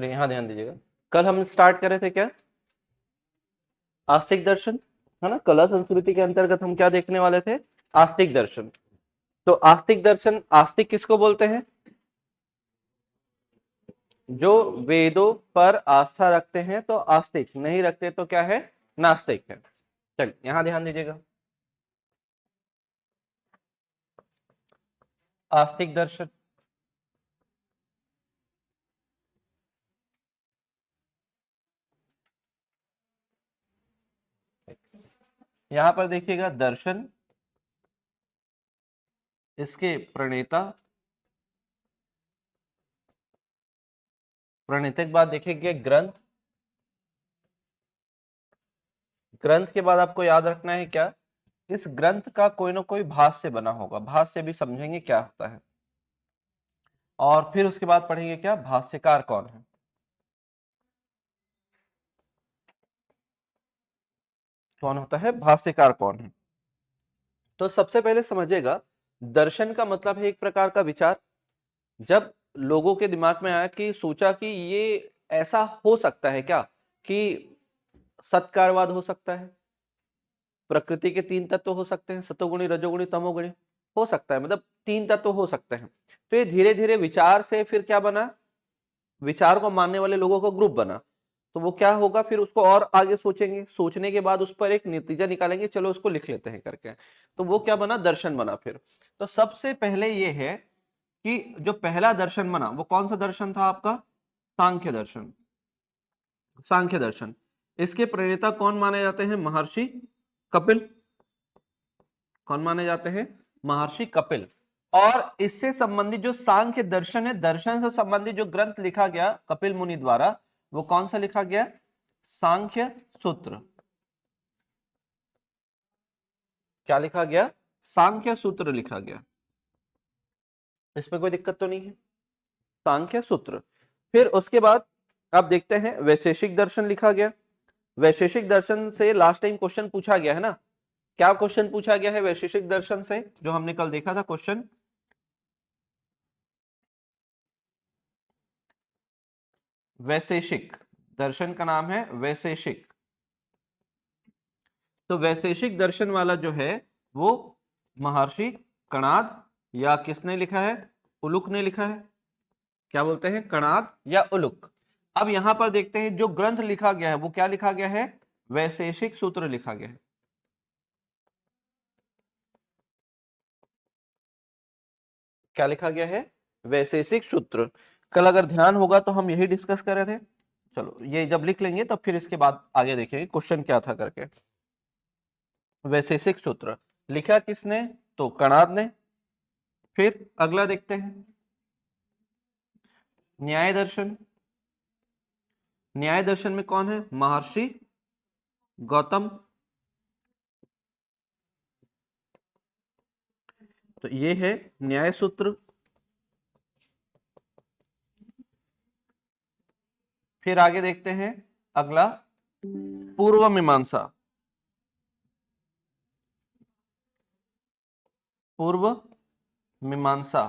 चलिए यहाँ ध्यान दीजिएगा, कल हम स्टार्ट कर रहे थे क्या, आस्तिक दर्शन, है ना। कला संस्कृति के अंतर्गत हम क्या देखने वाले थे, आस्तिक दर्शन। तो आस्तिक दर्शन, आस्तिक किसको बोलते हैं, जो वेदों पर आस्था रखते हैं तो आस्तिक, नहीं रखते तो क्या है, नास्तिक है। चलिए यहां ध्यान दीजिएगा, आस्तिक दर्शन, यहां पर देखिएगा दर्शन, इसके प्रणेता, प्रणेता के बाद देखेंगे ग्रंथ, ग्रंथ के बाद आपको याद रखना है क्या, इस ग्रंथ का कोई ना कोई भाष्य बना होगा, भाष्य भी समझेंगे क्या होता है। और फिर उसके बाद पढ़ेंगे क्या, भाष्यकार कौन है। कौन होता है भाष्यकार, कौन है। तो सबसे पहले समझिएगा, दर्शन का मतलब है एक प्रकार का विचार। जब लोगों के दिमाग में आया कि सोचा कि ये ऐसा हो सकता है क्या, कि सत्कारवाद हो सकता है, प्रकृति के तीन तत्व हो सकते हैं, सतोगुणी रजोगुणी तमोगुणी, हो सकता है, मतलब तीन तत्व हो सकते हैं। तो ये धीरे धीरे विचार से फिर क्या बना, विचार को मानने वाले लोगों का ग्रुप बना। तो वो क्या होगा, फिर उसको और आगे सोचेंगे, सोचने के बाद उस पर एक नतीजा निकालेंगे, चलो उसको लिख लेते हैं करके, तो वो क्या बना, दर्शन बना। फिर तो सबसे पहले ये है कि जो पहला दर्शन बना वो कौन सा दर्शन था आपका, सांख्य दर्शन। सांख्य दर्शन, इसके प्रणेता कौन माने जाते हैं, महर्षि कपिल। कौन माने जाते हैं, महर्षि कपिल। और इससे संबंधित जो सांख्य दर्शन है, दर्शन से संबंधित जो ग्रंथ लिखा गया कपिल मुनि द्वारा, वो कौन सा लिखा गया, सांख्य सूत्र। क्या लिखा गया, सांख्य सूत्र लिखा गया, इसमें कोई दिक्कत तो नहीं है, सांख्य सूत्र। फिर उसके बाद आप देखते हैं वैशेषिक दर्शन लिखा गया। वैशेषिक दर्शन से लास्ट टाइम क्वेश्चन पूछा गया है ना, क्या क्वेश्चन पूछा गया है वैशेषिक दर्शन से, जो हमने कल देखा था क्वेश्चन, वैशेषिक दर्शन का नाम है वैशेषिक। तो वैशेषिक दर्शन वाला जो है वो महर्षि कणाद, या किसने लिखा है, उलुक ने लिखा है। क्या बोलते हैं, कणाद या उलुक। अब यहां पर देखते हैं जो ग्रंथ लिखा गया है वो क्या लिखा गया है, वैशेषिक सूत्र लिखा गया है। क्या लिखा गया है, वैशेषिक सूत्र। कल अगर ध्यान होगा तो हम यही डिस्कस कर रहे थे। चलो ये जब लिख लेंगे तब फिर इसके बाद आगे देखेंगे क्वेश्चन क्या था करके। वैशेषिक सूत्र लिखा किसने, तो कणाद ने। फिर अगला देखते हैं न्याय दर्शन। न्याय दर्शन में कौन है, महर्षि गौतम। तो ये है न्याय सूत्र। फिर आगे देखते हैं अगला, पूर्व मीमांसा। पूर्व मीमांसा,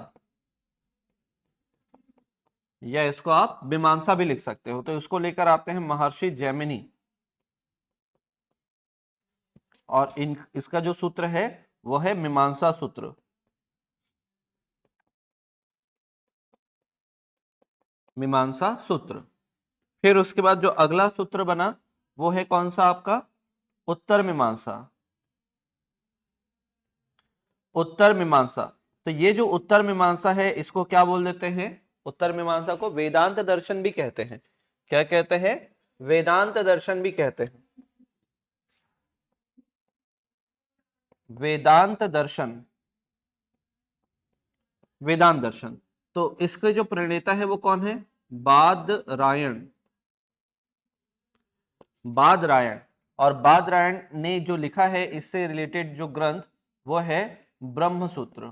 या इसको आप मीमांसा भी लिख सकते हो। तो इसको लेकर आते हैं महर्षि जैमिनी। और इसका जो सूत्र है वो है मीमांसा सूत्र। मीमांसा सूत्र। फिर उसके बाद जो अगला सूत्र बना वो है कौन सा आपका, उत्तर मीमांसा। उत्तर मीमांसा। तो ये जो उत्तर मीमांसा है इसको क्या बोल देते हैं, उत्तर मीमांसा को वेदांत दर्शन भी कहते हैं। क्या कहते हैं, वेदांत दर्शन भी कहते हैं, वेदांत दर्शन, वेदांत दर्शन। तो इसके जो प्रणेता है वो कौन है, बादरायण। बादरायण। और बादरायण ने जो लिखा है इससे रिलेटेड जो ग्रंथ वो है ब्रह्मसूत्र।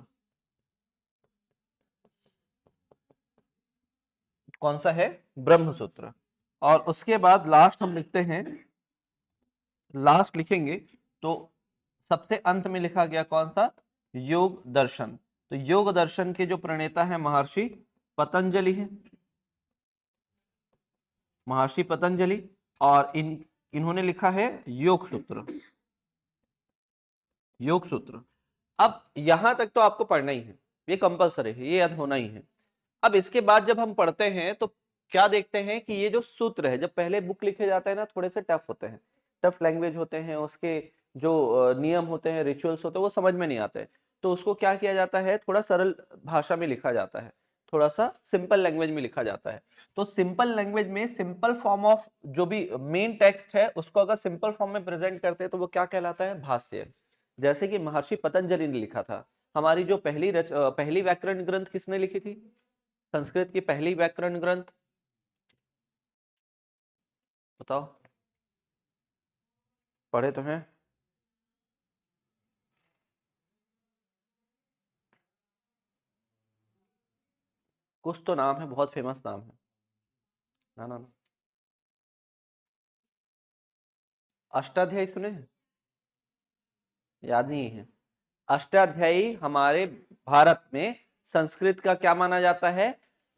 कौन सा है, ब्रह्मसूत्र। और उसके बाद लास्ट हम लिखते हैं, लास्ट लिखेंगे तो सबसे अंत में लिखा गया कौन सा, योग दर्शन। तो योग दर्शन के जो प्रणेता है महर्षि पतंजलि है। महर्षि पतंजलि, और इन्होंने लिखा है योग सूत्र। योग सूत्र। अब यहां तक तो आपको पढ़ना ही है, ये कंपलसरी है, ये याद होना ही है। अब इसके बाद जब हम पढ़ते हैं तो क्या देखते हैं कि ये जो सूत्र है, जब पहले बुक लिखे जाते हैं ना, थोड़े से टफ होते हैं, टफ लैंग्वेज होते हैं, उसके जो नियम होते हैं, रिचुअल्स होते हैं, वो समझ में नहीं आते। तो उसको क्या किया जाता है, थोड़ा सरल भाषा में लिखा जाता है, थोड़ा सा सिंपल लैंग्वेज में लिखा जाता है। तो सिंपल लैंग्वेज में सिंपल फॉर्म ऑफ जो भी मेन टेक्स्ट है उसको अगर सिंपल फॉर्म में प्रेजेंट करते हैं तो वो क्या कहलाता है, भाष्य। जैसे कि महर्षि पतंजलि ने लिखा था। हमारी जो पहली व्याकरण ग्रंथ किसने लिखी थी, संस्कृत की पहली व्याकरण ग्रंथ, बताओ, पढ़े तो हैं? कुछ तो नाम है, बहुत फेमस नाम है। ना ना ना, अष्टाध्यायी सुने हैं? याद नहीं है? अष्टाध्यायी हमारे भारत में संस्कृत का क्या माना जाता है,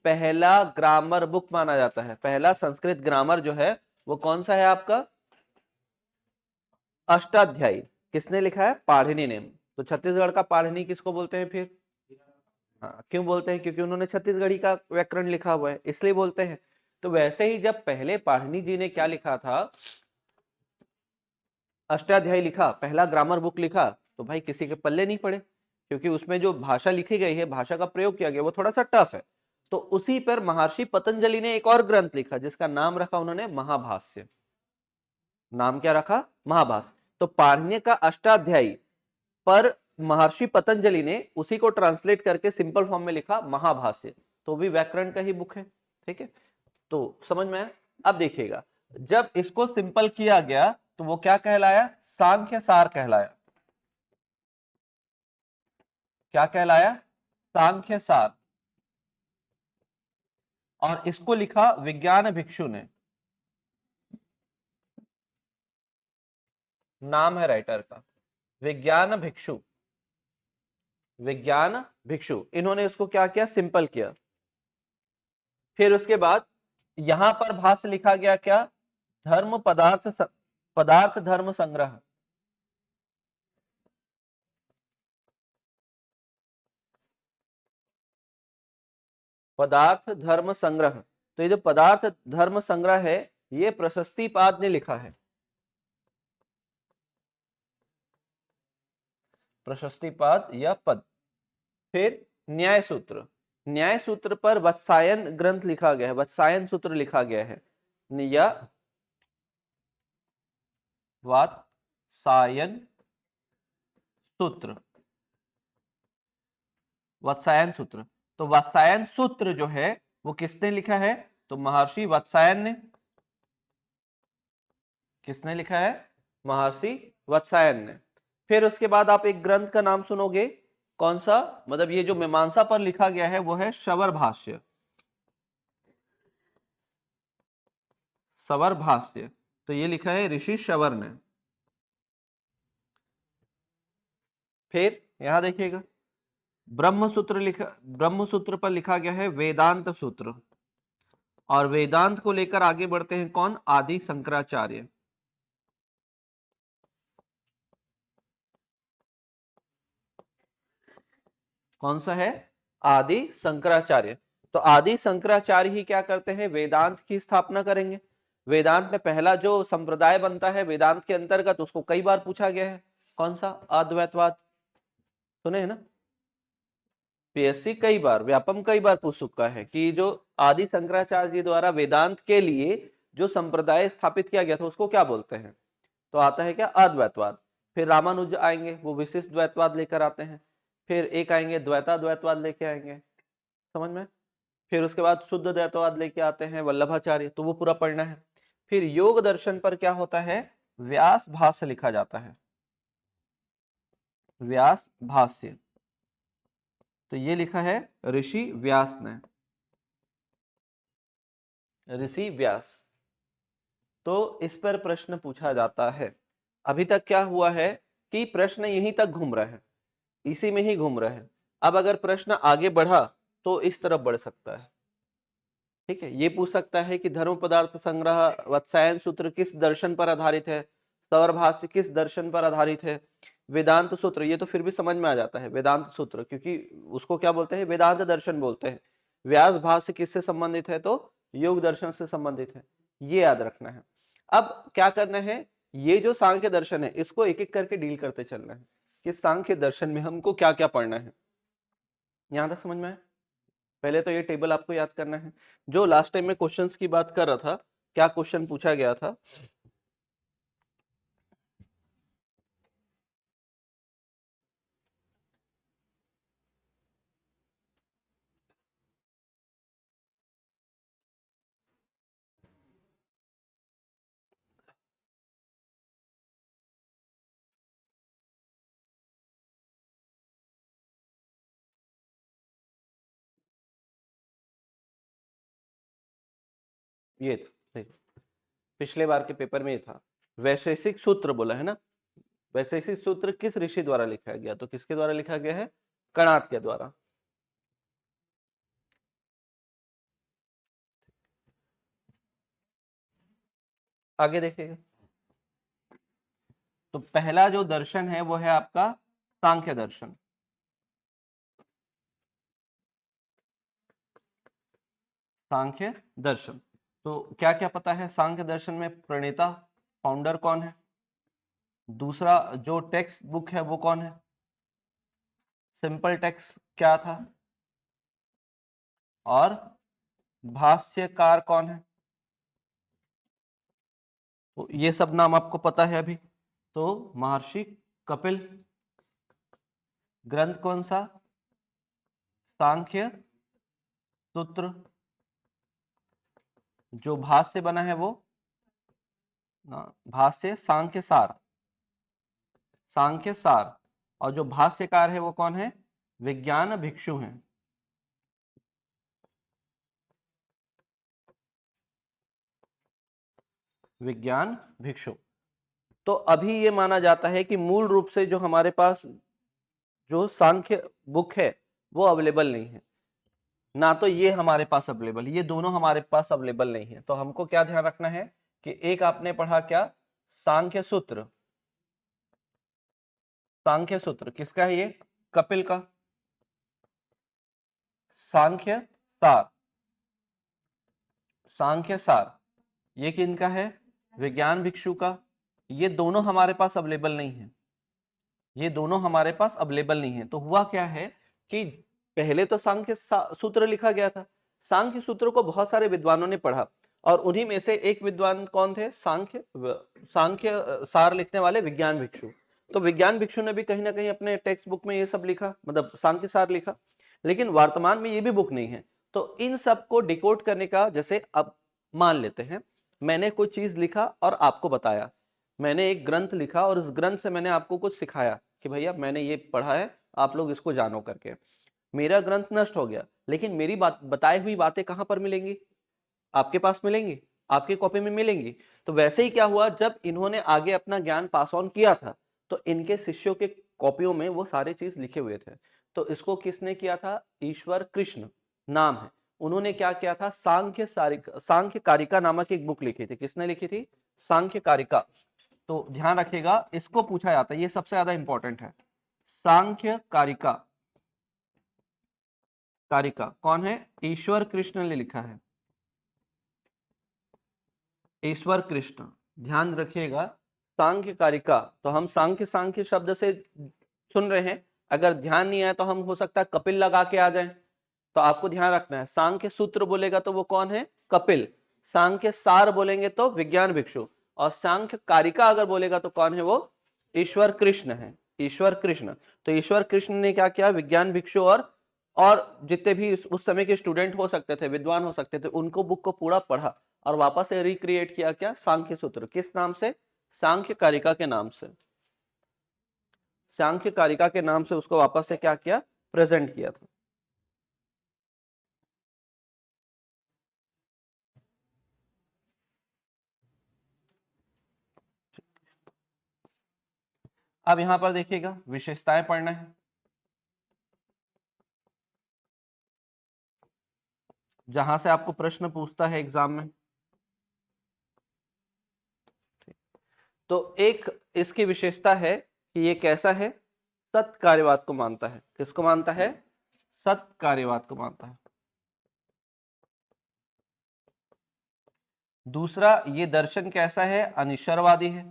पहला ग्रामर बुक माना जाता है। पहला संस्कृत ग्रामर जो है वो कौन सा है आपका, अष्टाध्यायी। किसने लिखा है, पाणिनि ने। तो छत्तीसगढ़ का पाणिनि किसको बोलते हैं फिर? हाँ, क्यों बोलते हैं, क्योंकि उन्होंने छत्तीसगढ़ी का व्याकरण लिखा हुआ है, इसलिए बोलते हैं। तो वैसे ही जब पहले पाणिनि जी ने क्या लिखा था, अष्टाध्यायी लिखा, पहला ग्रामर बुक लिखा, तो भाई किसी के पल्ले नहीं पड़े, क्योंकि उसमें जो भाषा लिखी गई है, भाषा का प्रयोग किया गया, वो थोड़ा सा टफ है। तो उसी पर महर्षि पतंजलि ने एक और ग्रंथ लिखा जिसका नाम रखा उन्होंने महाभाष्य। नाम क्या रखा, महाभाष्य। तो पाणिनि का अष्टाध्यायी पर महर्षि पतंजलि ने उसी को ट्रांसलेट करके सिंपल फॉर्म में लिखा महाभाष्य, तो भी व्याकरण का ही बुक है। ठीक है, तो समझ में आया? अब देखिएगा, जब इसको सिंपल किया गया तो वो क्या कहलाया, सांख्य सार कहलाया। क्या कहलाया, सांख्य सार। और इसको लिखा विज्ञान भिक्षु ने, नाम है राइटर का, विज्ञान भिक्षु। विज्ञान भिक्षु, इन्होंने इसको क्या किया, सिंपल किया। फिर उसके बाद यहां पर भाष्य लिखा गया क्या, धर्म पदार्थ धर्म संग्रह। पदार्थ धर्म संग्रह। तो ये जो पदार्थ धर्म संग्रह है, ये प्रशस्तिपाद ने लिखा है। प्रशस्तिपाद या पद। फिर न्याय सूत्र। न्याय सूत्र पर वत्सायन ग्रंथ लिखा गया है, वत्सायन सूत्र लिखा गया है, या वत्सायन सूत्र। वत्सायन सूत्र। तो वत्सायन सूत्र जो है वो किसने लिखा है, तो महर्षि वत्सायन ने। किसने लिखा है, महर्षि वत्सायन ने। फिर उसके बाद आप एक ग्रंथ का नाम सुनोगे, कौन सा, मतलब ये जो मीमांसा पर लिखा गया है वो है शवर भाष्य। सवर भाष्य, तो ये लिखा है ऋषि शवर ने। फिर यहां देखिएगा, ब्रह्म सूत्र पर लिखा गया है वेदांत सूत्र। और वेदांत को लेकर आगे बढ़ते हैं कौन, आदि शंकराचार्य। कौन सा है, आदि शंकराचार्य। तो आदि शंकराचार्य ही क्या करते हैं, वेदांत की स्थापना करेंगे। वेदांत में पहला जो संप्रदाय बनता है वेदांत के अंतर्गत, उसको कई बार पूछा गया है, कौन सा, अद्वैतवाद। सुने हैं ना, पीएससी कई बार, व्यापम कई बार पूछ चुका है कि जो आदि शंकराचार्य जी द्वारा वेदांत के लिए जो संप्रदाय स्थापित किया गया था उसको क्या बोलते हैं, तो आता है क्या, अद्वैतवाद। फिर रामानुज आएंगे, वो विशिष्ट द्वैतवाद लेकर आते हैं। फिर एक आएंगे द्वैतवाद लेके आएंगे, समझ में। फिर उसके बाद शुद्ध द्वैतवाद लेके आते हैं वल्लभाचार्य, तो वो पूरा पढ़ना है। फिर योग दर्शन पर क्या होता है, व्यास भाष्य लिखा जाता है, व्यास भाष्य। तो ये लिखा है ऋषि व्यास ने, ऋषि व्यास। तो इस पर प्रश्न पूछा जाता है। अभी तक क्या हुआ है कि प्रश्न यहीं तक घूम रहा है, इसी में ही घूम रहा है। अब अगर प्रश्न आगे बढ़ा तो इस तरफ बढ़ सकता है। ठीक है। ये पूछ सकता है कि धर्म पदार्थ संग्रह वात्स्यायन सूत्र किस दर्शन पर आधारित है, सौरभाष्य किस दर्शन पर आधारित है, वेदांत सूत्र, ये तो फिर भी समझ में आ जाता है वेदांत सूत्र, क्योंकि उसको क्या बोलते हैं, वेदांत दर्शन बोलते हैं। व्यास भाष्य किससे संबंधित है, तो योग दर्शन से संबंधित है, ये याद रखना है। अब क्या करना है, ये जो सांख्य दर्शन है इसको एक एक करके डील करते चलना है कि सांख्य दर्शन में हमको क्या क्या पढ़ना है। यहां तक समझ में आया? पहले तो ये टेबल आपको याद करना है। जो लास्ट टाइम में क्वेश्चंस की बात कर रहा था, क्या क्वेश्चन पूछा गया था, ये था, देखो पिछले बार के पेपर में ये था, वैशेषिक सूत्र बोला है ना। वैशेषिक सूत्र किस ऋषि द्वारा लिखा गया, तो किसके द्वारा लिखा गया है, कणाद के द्वारा। आगे देखिएगा, तो पहला जो दर्शन है वो है आपका सांख्य दर्शन। सांख्य दर्शन, तो क्या क्या पता है सांख्य दर्शन में, प्रणेता फाउंडर कौन है, दूसरा जो टेक्स्ट बुक है वो कौन है, सिंपल टेक्स्ट क्या था, और भाष्यकार कौन है, तो ये सब नाम आपको पता है अभी। तो महर्षि कपिल, ग्रंथ कौन सा, सांख्य सूत्र, जो भाष्य बना है वो भाष्य सांख्य सार, सांख्य सार, और जो भाष्यकार है वो कौन है, विज्ञान भिक्षु हैं। विज्ञान भिक्षु। तो अभी ये माना जाता है कि मूल रूप से जो हमारे पास जो सांख्य बुक है वो अवेलेबल नहीं है, ना तो ये हमारे पास अवेलेबल, ये दोनों हमारे पास अवेलेबल नहीं है। तो हमको क्या ध्यान रखना है कि एक आपने पढ़ा क्या, सांख्य सूत्र, सांख्य सूत्र किसका है, ये कपिल का। सांख्य सार, सांख्य सार ये किनका है, विज्ञान भिक्षु का। ये दोनों हमारे पास अवेलेबल नहीं है, ये दोनों हमारे पास अवेलेबल नहीं है। तो हुआ क्या है कि पहले तो सांख्य सूत्र लिखा गया था, सांख्य सूत्र को बहुत सारे विद्वानों ने पढ़ा, और उन्हीं में से एक विद्वान कौन थे, सांख्य सार लिखने वाले विज्ञान भिक्षु। तो विज्ञान भिक्षु ने भी कहीं ना कहीं अपने टेक्स्ट बुक में ये सब लिखा, मतलब सांख्य सार लिखा, लेकिन वर्तमान में ये भी बुक नहीं है। तो इन सब को डिकोड करने का, जैसे अब मान लेते हैं मैंने कोई चीज लिखा और आपको बताया, मैंने एक ग्रंथ लिखा और इस ग्रंथ से मैंने आपको कुछ सिखाया कि भैया मैंने ये पढ़ा है, आप लोग इसको जानो करके। मेरा ग्रंथ नष्ट हो गया, लेकिन मेरी बात बताई हुई बातें कहां पर मिलेंगी, आपके पास मिलेंगी, आपकी कॉपी में मिलेंगी। तो वैसे ही क्या हुआ, जब इन्होंने आगे अपना ज्ञान पास ऑन किया था तो इनके शिष्यों के कॉपियों में वो सारे चीज लिखे हुए थे। तो इसको किसने किया था, ईश्वर कृष्ण नाम है, उन्होंने क्या किया था, सांख्य कारिका नामक एक बुक लिखी थी। किसने लिखी थी, सांख्य कारिका। तो ध्यान रखिएगा, इसको पूछा जाता है, ये सबसे ज्यादा इंपॉर्टेंट है। सांख्य कारिका, कारिका कौन है, ईश्वर कृष्ण ने लिखा है, ईश्वर कृष्ण। ध्यान रखिएगा, सांख्य कारिका, तो हम सांख्य सांख्य शब्द से सुन रहे हैं, अगर ध्यान नहीं आया तो हम हो सकता है कपिल लगा के आ जाएं। तो आपको ध्यान रखना है, सांख्य सूत्र बोलेगा तो वो कौन है, कपिल। सांख्य सार बोलेंगे तो विज्ञान भिक्षु, और सांख्य कारिका अगर बोलेगा तो कौन है, वो ईश्वर कृष्ण है, ईश्वर कृष्ण। तो ईश्वर कृष्ण ने क्या किया, विज्ञान भिक्षु और जितने भी उस समय के स्टूडेंट हो सकते थे, विद्वान हो सकते थे, उनको बुक को पूरा पढ़ा और वापस से रिक्रिएट किया, क्या, सांख्य सूत्र। किस नाम से, सांख्य कारिका के नाम से, सांख्य कारिका के नाम से उसको वापस से क्या किया, प्रेजेंट किया था। अब यहां पर देखिएगा, विशेषताएं पढ़ना है। जहां से आपको प्रश्न पूछता है एग्जाम में। तो एक इसकी विशेषता है कि ये कैसा है, सत्य कार्यवाद को मानता है। किसको मानता है? सत्य कार्यवाद को मानता है। दूसरा, ये दर्शन कैसा है? अनिश्वरवादी है।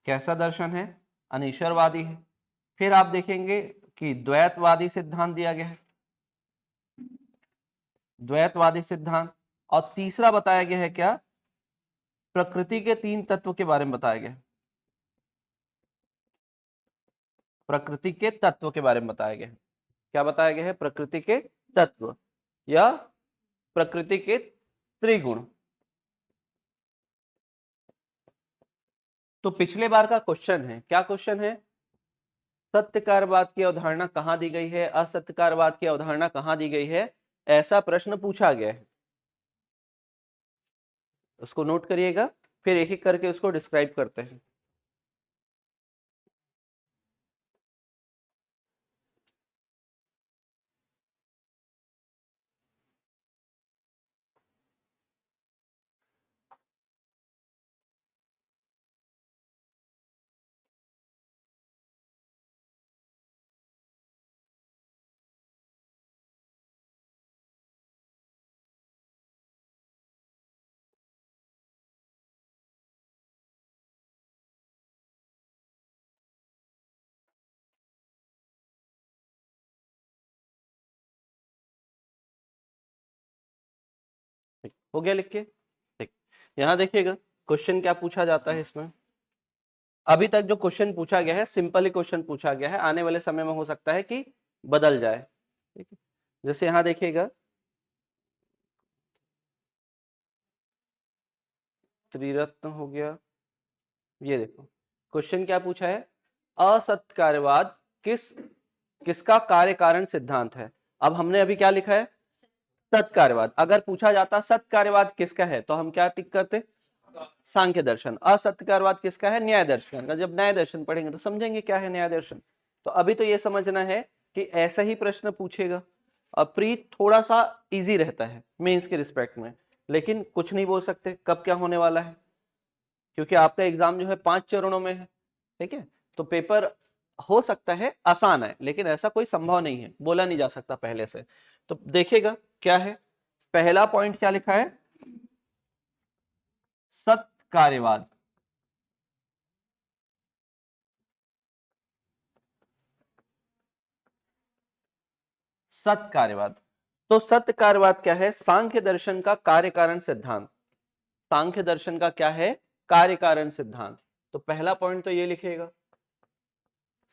कैसा दर्शन है? अनिश्वरवादी है। फिर आप देखेंगे कि द्वैतवादी सिद्धांत दिया गया है, द्वैतवादी सिद्धांत। और तीसरा बताया गया है क्या? प्रकृति के 3 तत्व के बारे में बताया गया है। प्रकृति के तत्व के बारे में बताया गया है। क्या बताया गया है? प्रकृति के तत्व या प्रकृति के त्रिगुण। तो पिछले बार का क्वेश्चन है, क्या क्वेश्चन है? सत्यकारवाद की अवधारणा कहां दी गई है, असत्यकारवाद की अवधारणा कहां दी गई है, ऐसा प्रश्न पूछा गया है। उसको नोट करिएगा, फिर एक एक करके उसको डिस्क्राइब करते हैं। हो गया लिख के? ठीक। यहां देखिएगा क्वेश्चन क्या पूछा जाता है इसमें। अभी तक जो क्वेश्चन पूछा गया है सिंपल ही क्वेश्चन पूछा गया है, आने वाले समय में हो सकता है कि बदल जाए। ठीक है, जैसे यहां देखिएगा त्रिरत्न हो गया। ये देखो क्वेश्चन क्या पूछा है, असत्य कार्यवाद किसका कार्य कारण सिद्धांत है। अब हमने अभी क्या लिखा है? सत्य कार्यवाद। अगर पूछा जाता सत्य कार्यवाद किसका है तो हम क्या टिक करते? सांख्य दर्शन। असत्य कार्यवाद किसका है? न्याय दर्शन का। जब न्याय दर्शन पढ़ेंगे तो समझेंगे क्या है न्याय दर्शन। तो अभी तो ये समझना है कि ऐसा ही प्रश्न पूछेगा। और प्री थोड़ा सा इजी रहता है मेंस के रिस्पेक्ट में, लेकिन कुछ नहीं बोल सकते कब क्या होने वाला है, क्योंकि आपका एग्जाम जो है 5 चरणों में है। ठीक है, तो पेपर हो सकता है आसान है, लेकिन ऐसा कोई संभव नहीं है, बोला नहीं जा सकता पहले से। तो देखिएगा क्या है, पहला पॉइंट क्या लिखा है? सत्य कार्यवाद। सत्य कार्यवाद। तो सत्य कार्यवाद क्या है? सांख्य दर्शन का कार्य कारण सिद्धांत। सांख्य दर्शन का क्या है? कार्य कारण सिद्धांत। तो पहला पॉइंट तो ये लिखिएगा,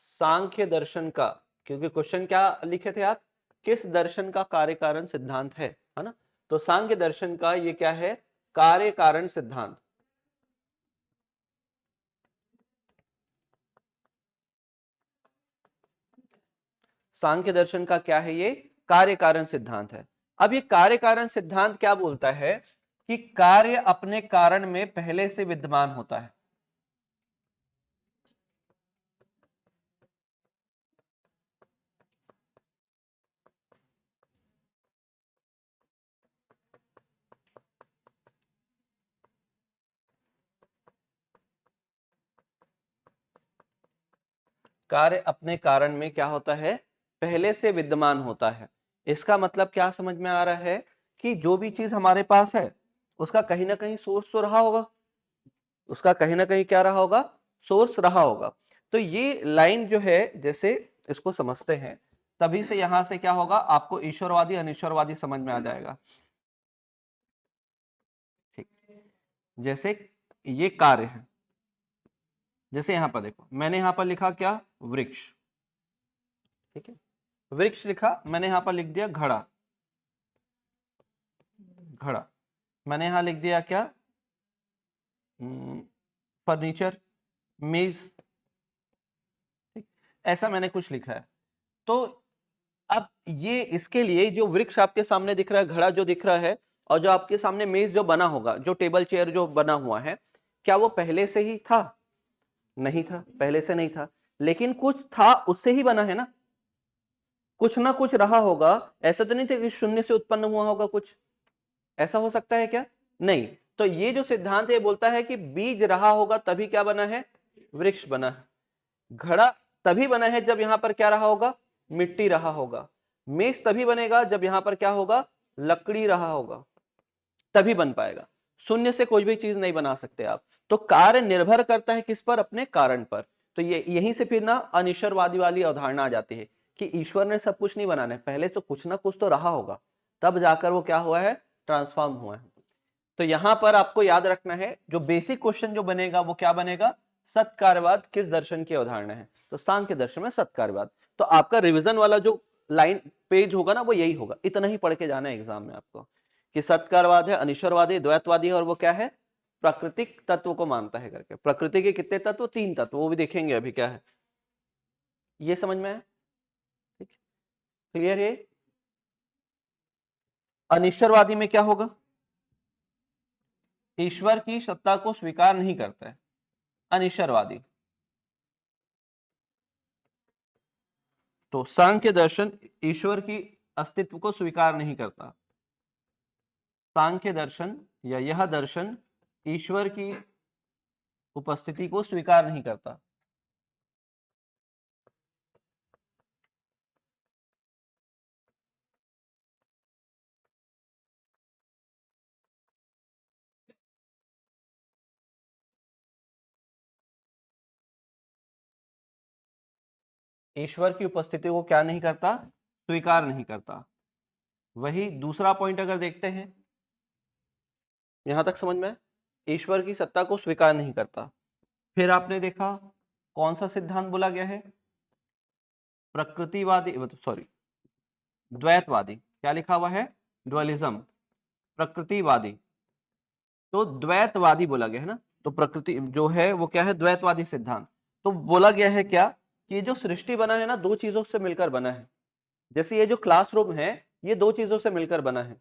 सांख्य दर्शन का। क्योंकि क्वेश्चन क्या लिखे थे आप? किस दर्शन का कार्य कारण सिद्धांत है ना? तो सांख्य दर्शन का ये क्या है? कार्य कारण सिद्धांत। सांख्य दर्शन का क्या है? ये कार्य कारण सिद्धांत है। अब ये कार्य कारण सिद्धांत क्या बोलता है कि कार्य अपने कारण में पहले से विद्यमान होता है। कार्य अपने कारण में क्या होता है? पहले से विद्यमान होता है। इसका मतलब क्या समझ में आ रहा है कि जो भी चीज हमारे पास है उसका कहीं ना कहीं सोर्स तो रहा होगा, उसका कहीं ना कहीं क्या रहा होगा? सोर्स रहा होगा। तो ये लाइन जो है, जैसे इसको समझते हैं तभी से यहां से क्या होगा, आपको ईश्वरवादी अनिश्वरवादी समझ में आ जाएगा। ठीक, जैसे ये कार्य है, जैसे यहां पर देखो मैंने यहां पर लिखा क्या? वृक्ष। ठीक है, वृक्ष लिखा, मैंने यहां पर लिख दिया घड़ा। घड़ा, मैंने यहां लिख दिया क्या? फर्नीचर, मेज। ठीक, ऐसा मैंने कुछ लिखा है। तो अब ये इसके लिए जो वृक्ष आपके सामने दिख रहा है, घड़ा जो दिख रहा है, और जो आपके सामने मेज जो बना होगा, जो टेबल चेयर जो बना हुआ है, क्या वो पहले से ही था? नहीं था, पहले से नहीं था, लेकिन कुछ था उससे ही बना है ना। कुछ ना कुछ रहा होगा, ऐसा तो नहीं था कि शून्य से उत्पन्न हुआ होगा कुछ, ऐसा हो सकता है क्या? नहीं। तो ये जो सिद्धांत है बोलता है कि बीज रहा होगा तभी क्या बना है, वृक्ष बना है। घड़ा तभी बना है जब यहां पर क्या रहा होगा, मिट्टी रहा होगा। मेज तभी बनेगा जब यहां पर क्या होगा, लकड़ी रहा होगा, तभी बन पाएगा। शून्य से कोई भी चीज नहीं बना सकते आप। तो कार्य निर्भर करता है किस पर, अपने कारण पर। तो ये यहीं से फिर ना अनिश्वरवादी वाली अवधारणा आ जाती है कि ईश्वर ने सब कुछ नहीं बनाना है, पहले तो कुछ ना कुछ तो रहा होगा, तब जाकर वो क्या हुआ है, ट्रांसफॉर्म हुआ है। तो यहां पर आपको याद रखना है, जो बेसिक क्वेश्चन जो बनेगा वो क्या बनेगा, सत्कार्यवाद किस दर्शन की अवधारणा है, तो सांख्य दर्शन में सत्कार्यवाद। तो आपका रिवीजन वाला जो लाइन पेज होगा ना वो यही होगा, इतना ही पढ़ के जाना है एग्जाम में आपको, कि सत्कारवाद है, अनिश्वरवादी, द्वैतवादी है, और वो क्या है, प्राकृतिक तत्व को मानता है करके। प्रकृति के कितने तत्व, 3 तत्व, वो भी देखेंगे अभी क्या है। ये समझ में आया? ठीक, क्लियर है? अनिश्वरवादी में क्या होगा, ईश्वर की सत्ता को स्वीकार नहीं करता है अनिश्वरवादी। तो सांख्य दर्शन ईश्वर की अस्तित्व को स्वीकार नहीं करता। सांख्य दर्शन या यह दर्शन ईश्वर की उपस्थिति को स्वीकार नहीं करता। ईश्वर की उपस्थिति को क्या नहीं करता, स्वीकार नहीं करता। वही दूसरा पॉइंट अगर देखते हैं, यहां तक समझ में, ईश्वर की सत्ता को स्वीकार नहीं करता। फिर आपने देखा कौन सा सिद्धांत बोला गया है, प्रकृतिवादी, सॉरी द्वैतवादी, क्या लिखा हुआ है, ड्युअलिज्म, प्रकृतिवादी। तो द्वैतवादी बोला गया है ना, तो प्रकृति जो है वो क्या है, द्वैतवादी सिद्धांत। तो बोला गया है क्या, कि ये जो सृष्टि बना है ना, दो चीजों से मिलकर बना है। जैसे ये जो क्लासरूम है, ये दो चीजों से मिलकर बना है,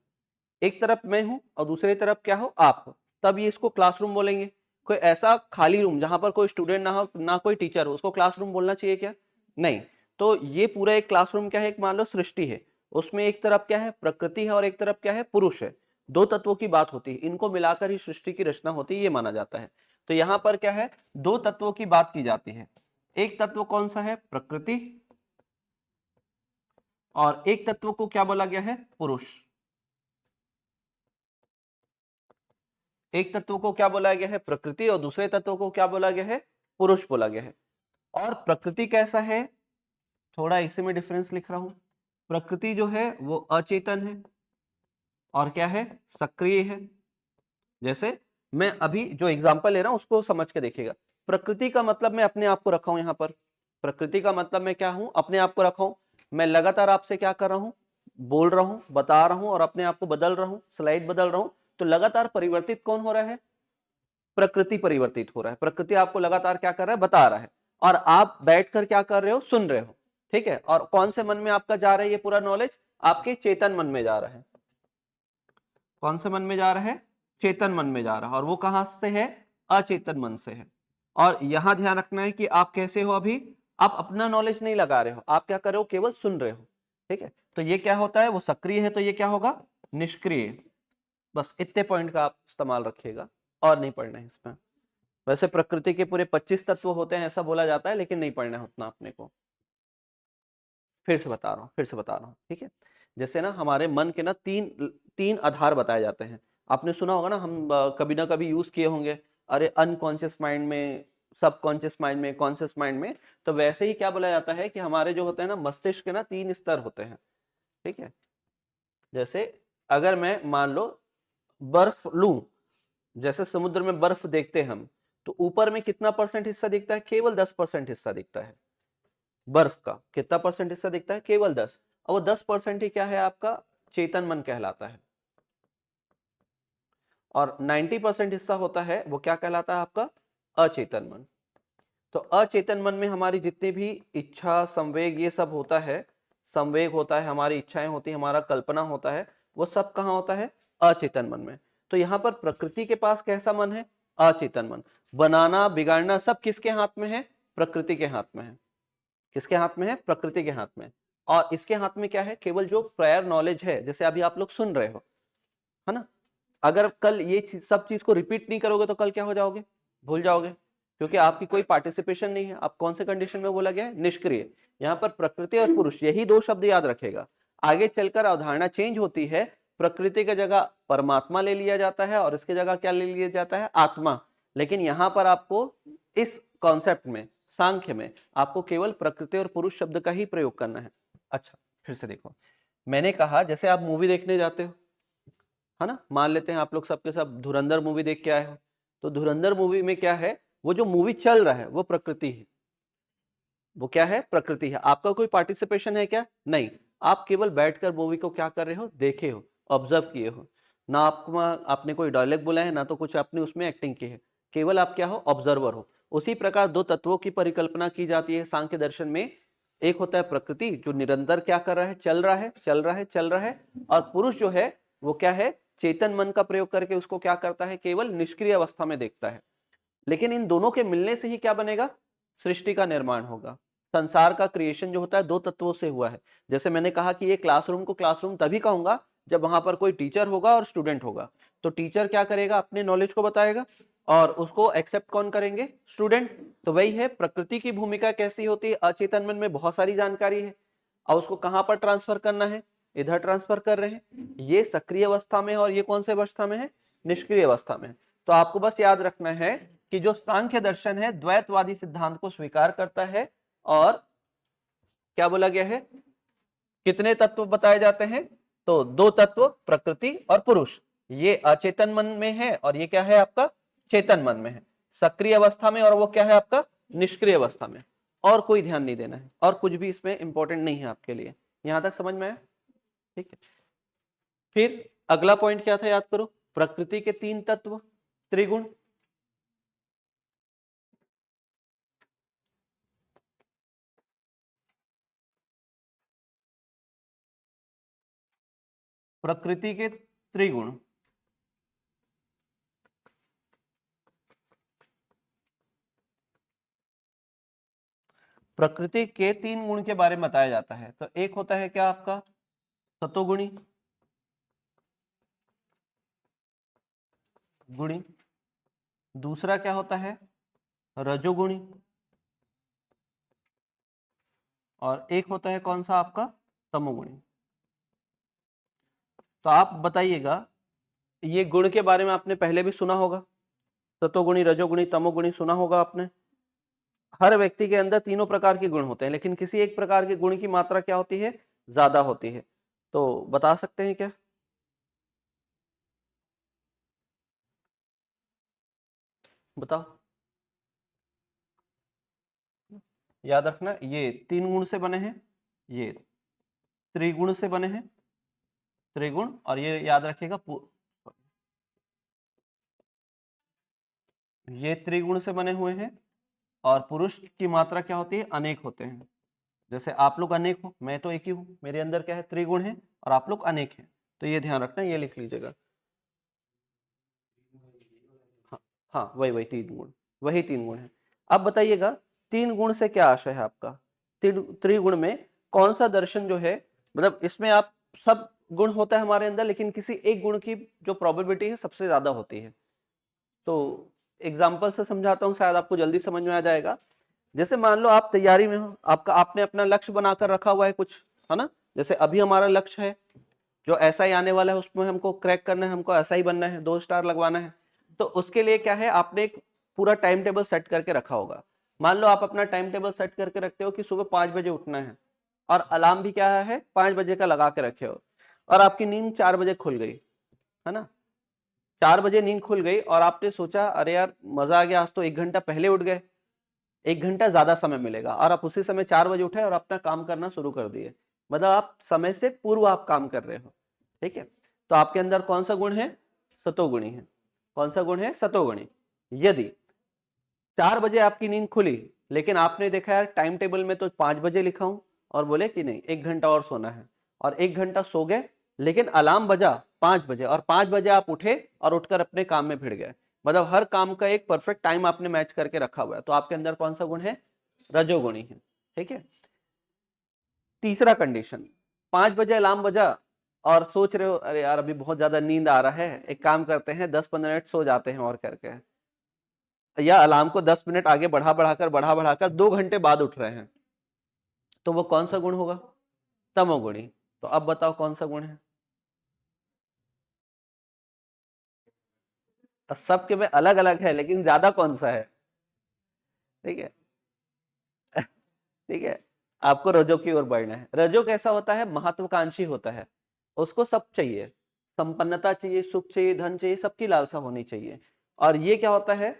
एक तरफ मैं हूं और दूसरी तरफ क्या हो, आप हो, तब ये इसको क्लासरूम बोलेंगे। कोई ऐसा खाली रूम जहां पर कोई स्टूडेंट ना हो, ना कोई टीचर हो, उसको क्लासरूम बोलना चाहिए क्या, नहीं। तो ये पूरा एक क्लासरूम क्या है, एक मान लो सृष्टि है, उसमें एक तरफ क्या है, प्रकृति है, और एक तरफ क्या है, पुरुष है। दो तत्वों की बात होती है, इनको मिलाकर ही सृष्टि की रचना होती है, ये माना जाता है। तो यहां पर क्या है, दो तत्वों की बात की जाती है। एक तत्व कौन सा है, प्रकृति, और एक तत्व को क्या बोला गया है, पुरुष। एक तत्व को क्या बोला गया है, प्रकृति, और दूसरे तत्व को क्या बोला गया है, पुरुष बोला गया है। और प्रकृति कैसा है, थोड़ा इसी में डिफरेंस लिख रहा हूं। प्रकृति जो है वो अचेतन है, और क्या है, सक्रिय है। जैसे मैं अभी जो एग्जांपल ले रहा हूं उसको समझ के देखिएगा। प्रकृति का मतलब मैं अपने आप को रखा हूं यहां पर, प्रकृति का मतलब मैं क्या हूं, अपने आप को रखा हूं। मैं लगातार आपसे क्या कर रहा हूं, बोल रहा हूं, बता रहा हूं, और अपने आप को बदल रहा हूं, स्लाइड बदल रहा हूं। तो लगातार परिवर्तित कौन हो रहा है, प्रकृति परिवर्तित हो रहा है। प्रकृति आपको लगातार क्या कर रहा है, बता रहा है, और आप बैठकर क्या कर रहे हो, सुन रहे हो। ठीक है, और कौन से मन में आपका जा रहा है ये पूरा नॉलेज, आपके चेतन मन में जा रहा है। कौन से मन में जा रहा है, चेतन मन में जा रहा है, और वो कहां से है, अचेतन मन से है। और यहां ध्यान रखना है कि आप कैसे हो, अभी आप अपना नॉलेज नहीं लगा रहे हो, आप क्या कर रहे हो, केवल सुन रहे हो। ठीक है, तो ये क्या होता है, वो सक्रिय है, तो ये क्या होगा, निष्क्रिय। बस इतने पॉइंट का आप इस्तेमाल रखिएगा, और नहीं पढ़ना है इसमें। वैसे प्रकृति के पूरे 25 तत्व होते हैं ऐसा बोला जाता है, लेकिन नहीं पढ़ना है उतना अपने को। फिर से बता रहा हूँ, फिर से बता रहा हूँ, ठीक है। जैसे ना हमारे मन के ना तीन तीन आधार बताए जाते हैं। आपने सुना होगा ना, हम कभी ना कभी यूज किए होंगे, अरे अनकॉन्शियस माइंड में, सबकॉन्शियस माइंड में, कॉन्शियस माइंड में। तो वैसे ही क्या बोला जाता है कि हमारे जो होते हैं ना मस्तिष्क के ना 3 स्तर होते हैं। ठीक है, जैसे अगर मैं मान लो बर्फ लूं, जैसे समुद्र में बर्फ देखते हैं हम, तो ऊपर में कितना परसेंट हिस्सा दिखता है, केवल 10% हिस्सा दिखता है। बर्फ का कितना परसेंट हिस्सा दिखता है, केवल 10। और वो 10% ही क्या है, आपका चेतन मन कहलाता है। और 90% हिस्सा होता है वो क्या कहलाता है, आपका अचेतन मन। तो अचेतन मन में हमारी जितनी भी इच्छा, संवेग, ये सब होता है। संवेग होता है, हमारी इच्छाएं होती है, हमारा कल्पना होता है, वो सब कहाँ होता है, अचेतन मन में। तो यहाँ पर प्रकृति के पास कैसा मन है, अचेतन मन। बनाना बिगाड़ना सब किसके हाथ में है, प्रकृति के हाथ में है। किसके हाथ में है, प्रकृति के हाथ में। और इसके हाथ में क्या है, केवल जो प्रायर नॉलेज है, जैसे अभी आप लोग सुन रहे हो, है ना, अगर कल ये सब चीज को रिपीट नहीं करोगे तो कल क्या हो जाओगे, भूल जाओगे, क्योंकि आपकी कोई पार्टिसिपेशन नहीं है। आप कौन से कंडीशन में बोला गया है, निष्क्रिय। यहाँ पर प्रकृति और पुरुष, यही दो शब्द याद रखेगा। आगे चलकर अवधारणा चेंज होती है, प्रकृति की जगह परमात्मा ले लिया जाता है और इसकी जगह क्या ले लिया जाता है, आत्मा। लेकिन यहाँ पर आपको इस कॉन्सेप्ट में, सांख्य में, आपको केवल प्रकृति और पुरुष शब्द का ही प्रयोग करना है। अच्छा, फिर से देखो, मैंने कहा जैसे आप मूवी देखने जाते हो, है ना, मान लेते हैं आप लोग सबके सब धुरंधर मूवी देख के आए हो, तो धुरंधर मूवी में क्या है, वो जो मूवी चल रहा है वो प्रकृति है, वो क्या है, प्रकृति है। आपका कोई पार्टिसिपेशन है क्या, नहीं। आप केवल बैठकर मूवी को क्या कर रहे हो, देखे हो, ऑब्जर्व किए हो, ना आपको आपने कोई डायलॉग बोला है, ना तो कुछ आपने उसमें एक्टिंग की है, केवल आप क्या हो, ऑब्जर्वर हो। उसी प्रकार दो तत्वों की परिकल्पना की जाती है सांख्य दर्शन में। एक होता है प्रकृति जो निरंतर क्या कर रहा है, चल रहा है, चल रहा है, चल रहा है, और पुरुष जो है वो क्या है, चेतन मन का प्रयोग करके उसको क्या करता है, केवल निष्क्रिय अवस्था में देखता है। लेकिन इन दोनों के मिलने से ही क्या बनेगा, सृष्टि का निर्माण होगा। संसार का क्रिएशन जो होता है दो तत्वों से हुआ है। जैसे मैंने कहा कि ये क्लासरूम को क्लासरूम तभी कहूंगा जब वहां पर कोई टीचर होगा और स्टूडेंट होगा। तो टीचर क्या करेगा, अपने नॉलेज को बताएगा और उसको एक्सेप्ट कौन करेंगे, स्टूडेंट। तो वही है, प्रकृति की भूमिका कैसी होती है, अचेतन मन में बहुत सारी जानकारी है, और उसको कहां पर ट्रांसफर करना है, इधर ट्रांसफर कर रहे हैं। ये सक्रिय अवस्था में है और ये कौन से अवस्था में है, निष्क्रिय अवस्था में। तो आपको बस याद रखना है कि जो सांख्य दर्शन है द्वैतवादी सिद्धांत को स्वीकार करता है, और क्या बोला गया है, कितने तत्व बताए जाते हैं, तो दो तत्व, प्रकृति और पुरुष। ये अचेतन मन में है और ये क्या है आपका, चेतन मन में है, सक्रिय अवस्था में, और वो क्या है आपका, निष्क्रिय अवस्था में। और कोई ध्यान नहीं देना है, और कुछ भी इसमें इंपॉर्टेंट नहीं है आपके लिए। यहां तक समझ में आया, ठीक है। फिर अगला पॉइंट क्या था, याद करो, प्रकृति के तीन तत्व, त्रिगुण। प्रकृति के त्रिगुण, प्रकृति के तीन गुण के बारे में बताया जाता है। तो एक होता है क्या आपका, सतोगुणी, गुणी। दूसरा क्या होता है, रजोगुणी। और एक होता है कौन सा आपका, तमोगुणी। तो आप बताइएगा, ये गुण के बारे में आपने पहले भी सुना होगा, सतोगुणी, रजोगुणी, तमोगुणी, सुना होगा आपने। हर व्यक्ति के अंदर तीनों प्रकार के गुण होते हैं, लेकिन किसी एक प्रकार के गुण की मात्रा क्या होती है, ज्यादा होती है। तो बता सकते हैं क्या, बताओ। याद रखना, ये तीन गुण से बने हैं, ये त्रिगुण से बने हैं, त्रिगुण, और ये याद रखिएगा ये त्रिगुण से बने हुए हैं। और पुरुष की मात्रा क्या होती है, अनेक होते हैं। जैसे आप लोग अनेक हो, मैं तो एक ही हूं, मेरे अंदर क्या है, त्रिगुण है, और आप लोग अनेक हैं। तो ये ध्यान रखना, ये लिख लीजिएगा। हाँ, हाँ, वही वही तीन गुण, वही तीन गुण है। अब बताइएगा, तीन गुण से क्या आशय है आपका, त्रिगुण में कौन सा दर्शन जो है, मतलब इसमें आप सब गुण होता है हमारे अंदर, लेकिन किसी एक गुण की जो प्रोबेबिलिटी है सबसे ज्यादा होती है। तो एग्जाम्पल से समझाता हूँ, शायद आपको जल्दी समझ में आ जाएगा। जैसे मान लो आप तैयारी में हो, आपका आपने अपना लक्ष्य बनाकर रखा हुआ है कुछ, है ना। जैसे अभी हमारा लक्ष्य है जो ऐसा ही आने वाला है, उसमें हमको क्रैक करना है, हमको ऐसा ही बनना है, 2 स्टार लगवाना है। तो उसके लिए क्या है, आपने एक पूरा टाइम टेबल सेट करके रखा होगा। मान लो आप अपना टाइम टेबल सेट करके रखते हो कि सुबह 5 बजे उठना है, और अलार्म भी क्या है, 5 बजे का लगा के रखे हो, और आपकी नींद 4 बजे खुल गई, है ना। 4 बजे नींद खुल गई और आपने सोचा, अरे यार मजा आ गया, आज तो 1 घंटा पहले उठ गए, 1 घंटा ज्यादा समय मिलेगा, और आप उसी समय 4 बजे उठे और अपना काम करना शुरू कर दिए। मतलब आप समय से पूर्व आप काम कर रहे हो, ठीक है। तो आपके अंदर कौन सा गुण है, सतोगुणी है। कौन सा गुण है, सतोगुणी। यदि 4 बजे आपकी नींद खुली, लेकिन आपने देखा यार टाइम टेबल में तो 5 बजे लिखा हूं, और बोले कि नहीं 1 घंटा और सोना है, और 1 घंटा सो गए, लेकिन अलार्म बजा 5 बजे, और 5 बजे आप उठे और उठकर अपने काम में भिड़ गए। मतलब हर काम का एक परफेक्ट टाइम आपने मैच करके रखा हुआ है। तो आपके अंदर कौन सा गुण है, रजोगुणी है, ठीक है। तीसरा कंडीशन, 5 बजे अलार्म बजा और सोच रहे हो अरे यार अभी बहुत ज्यादा नींद आ रहा है, एक काम करते हैं 10-15 मिनट सो जाते हैं और करके, या अलार्म को 10 मिनट आगे बढ़ा बढ़ाकर 2 घंटे बाद उठ रहे हैं, तो वो कौन सा गुण होगा? तमोगुणी। तो अब बताओ कौन सा गुण है? सबके में अलग अलग है लेकिन ज्यादा कौन सा है? ठीक है। ठीक है, आपको रजो की ओर बढ़ना है। रजो कैसा होता है? महत्वाकांक्षी होता है, उसको सब चाहिए, संपन्नता चाहिए, सुख चाहिए, धन चाहिए, सबकी लालसा होनी चाहिए। और ये क्या होता है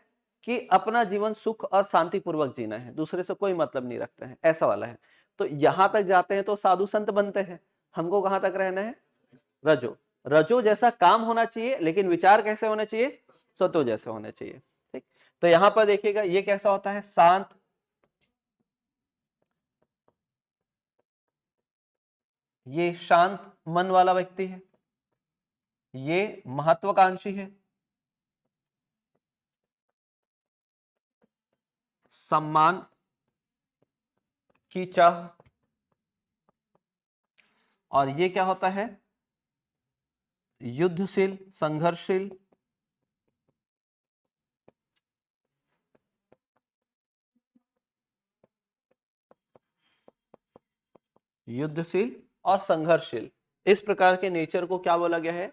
कि अपना जीवन सुख और शांतिपूर्वक जीना है, दूसरे से कोई मतलब नहीं रखते हैं, ऐसा वाला है। तो यहां तक जाते हैं तो साधु संत बनते हैं, हमको कहां तक रहना है? रजो। रजो जैसा काम होना चाहिए लेकिन विचार कैसे होने चाहिए? सतो जैसे होने चाहिए। ठीक, तो यहां पर देखिएगा ये कैसा होता है? शांत, ये शांत मन वाला व्यक्ति है, ये महत्वाकांक्षी है, सम्मान की चाह, और ये क्या होता है? युद्धशील, संघर्षशील, युद्धशील और संघर्षशील, इस प्रकार के नेचर को क्या बोला गया है?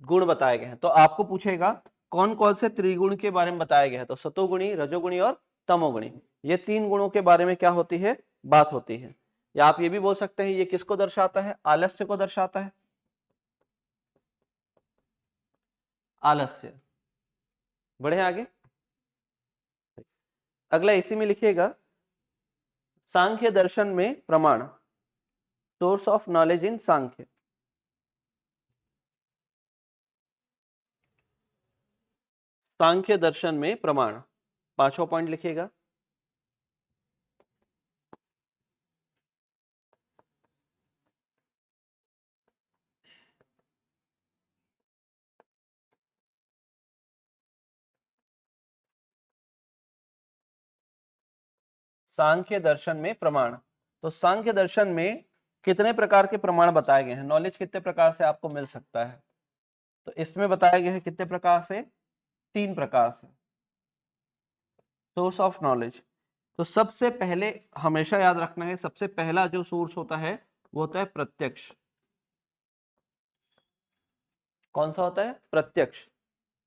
गुण बताए गए हैं। तो आपको पूछेगा कौन कौन से त्रिगुण के बारे में बताया गया है, तो सतोगुणी, रजोगुणी और तमोगुणी, ये 3 गुणों के बारे में क्या होती है? बात होती है। या आप ये भी बोल सकते हैं ये किसको दर्शाता है? आलस्य को दर्शाता है, आलस्य। बढ़े आगे। अगला इसी में लिखिएगा, सांख्य दर्शन में प्रमाण, सोर्स ऑफ नॉलेज इन सांख्य। सांख्य दर्शन में प्रमाण, 5वां पॉइंट लिखिएगा। सांख्य दर्शन में प्रमाण, तो सांख्य दर्शन में कितने प्रकार के प्रमाण बताए गए हैं? नॉलेज कितने प्रकार से आपको मिल सकता है? तो इसमें बताया गया है कितने प्रकार से? 3 प्रकार से, सोर्स ऑफ नॉलेज। तो सबसे पहले हमेशा याद रखना है, सबसे पहला जो सोर्स होता है वो होता है प्रत्यक्ष। कौन सा होता है? प्रत्यक्ष।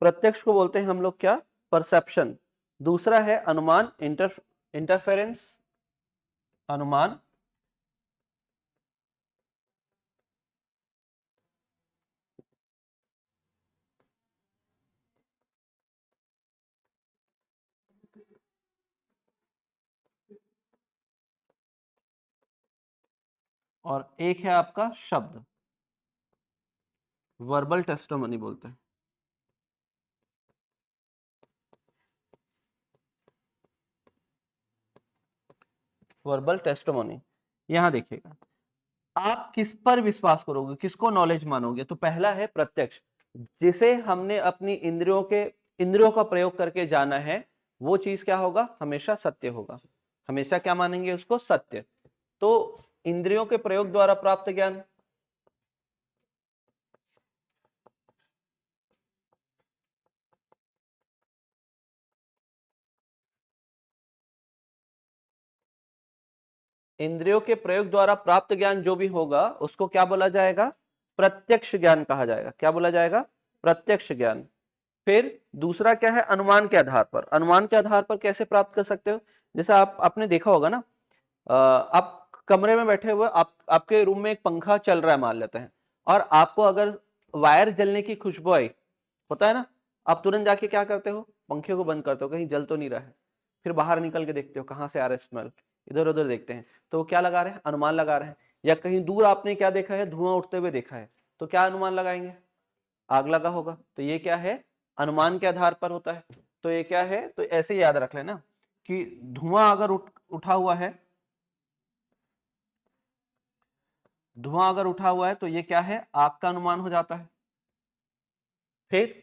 प्रत्यक्ष को बोलते हैं हम लोग क्या? परसेप्शन। दूसरा है अनुमान, इंटरफेरेंस, अनुमान। और एक है आपका शब्द, वर्बल टेस्टिमनी बोलते हैं। Verbal testimony. यहां देखिएगा, आप किस पर विश्वास करोगे, किसको नॉलेज मानोगे? तो पहला है प्रत्यक्ष, जिसे हमने अपनी इंद्रियों का प्रयोग करके जाना है, वो चीज क्या होगा? हमेशा सत्य होगा। हमेशा क्या मानेंगे उसको? सत्य। तो इंद्रियों के प्रयोग द्वारा प्राप्त ज्ञान, इंद्रियों के प्रयोग द्वारा प्राप्त ज्ञान जो भी होगा उसको क्या बोला जाएगा? प्रत्यक्ष ज्ञान कहा जाएगा। क्या बोला जाएगा? प्रत्यक्ष ज्ञान। फिर दूसरा क्या है? अनुमान के आधार पर। अनुमान के आधार पर कैसे प्राप्त कर सकते हो? जैसे आपने देखा होगा ना, आप कमरे में बैठे हुए, आपके रूम में एक पंखा चल रहा है मान लेते हैं, और आपको अगर वायर जलने की खुशबू आई, होता है ना, आप तुरंत जाके क्या करते हो? पंखे को बंद करते हो, कहीं जल तो नहीं रहा है। फिर बाहर निकल के देखते हो कहां से आ रहा है स्मेल, इधर उधर देखते हैं, तो वो क्या लगा रहे हैं? अनुमान लगा रहे हैं। या कहीं दूर आपने क्या देखा है? धुआं उठते हुए देखा है, तो क्या अनुमान लगाएंगे? आग लगा होगा। तो ये क्या है? अनुमान के आधार पर होता है। तो ये क्या है? तो ऐसे याद रख लेना कि धुआं अगर उठा हुआ है, धुआं अगर उठा हुआ है तो ये क्या है? आग का अनुमान हो जाता है। फिर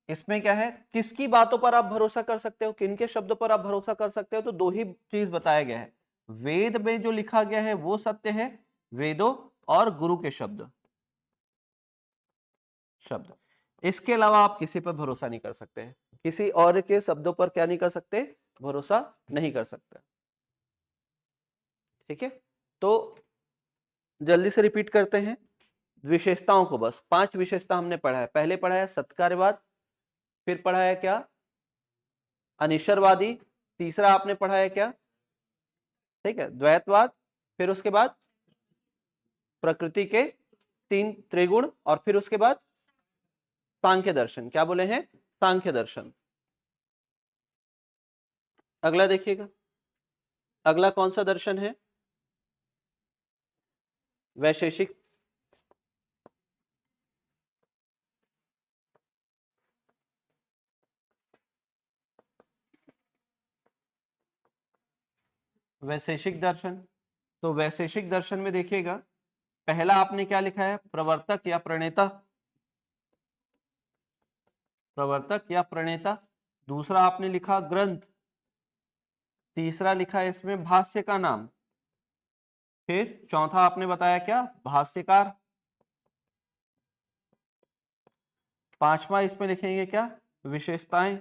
इसमें क्या है? किसकी बातों पर आप भरोसा कर सकते हो, किन के शब्दों पर आप भरोसा कर सकते हो? तो दो ही चीज बताया गया है, वेद में जो लिखा गया है वो सत्य है, वेदों और गुरु के शब्द शब्द इसके अलावा आप किसी पर भरोसा नहीं कर सकते हैं, किसी और के शब्दों पर क्या नहीं कर सकते, भरोसा नहीं कर सकते। ठीक है, तो जल्दी से रिपीट करते हैं विशेषताओं को। बस 5 विशेषता हमने पढ़ा है। पहले पढ़ा है सत्कार्यवाद, फिर पढ़ा है क्या, अनिश्वरवादी, तीसरा आपने पढ़ा है क्या, ठीक है, द्वैतवाद, फिर उसके बाद प्रकृति के 3 त्रिगुण, और फिर उसके बाद सांख्य दर्शन। क्या बोले हैं, सांख्य दर्शन। अगला देखिएगा, अगला कौन सा दर्शन है, वैशेषिक। वैशेषिक दर्शन। तो वैशेषिक दर्शन में देखिएगा, पहला आपने क्या लिखा है, प्रवर्तक या प्रणेता, प्रवर्तक या प्रणेता। दूसरा आपने लिखा ग्रंथ, तीसरा लिखा है इसमें भाष्य का नाम, फिर चौथा आपने बताया क्या, भाष्यकार। पांचवा इसमें लिखेंगे क्या, विशेषताएं।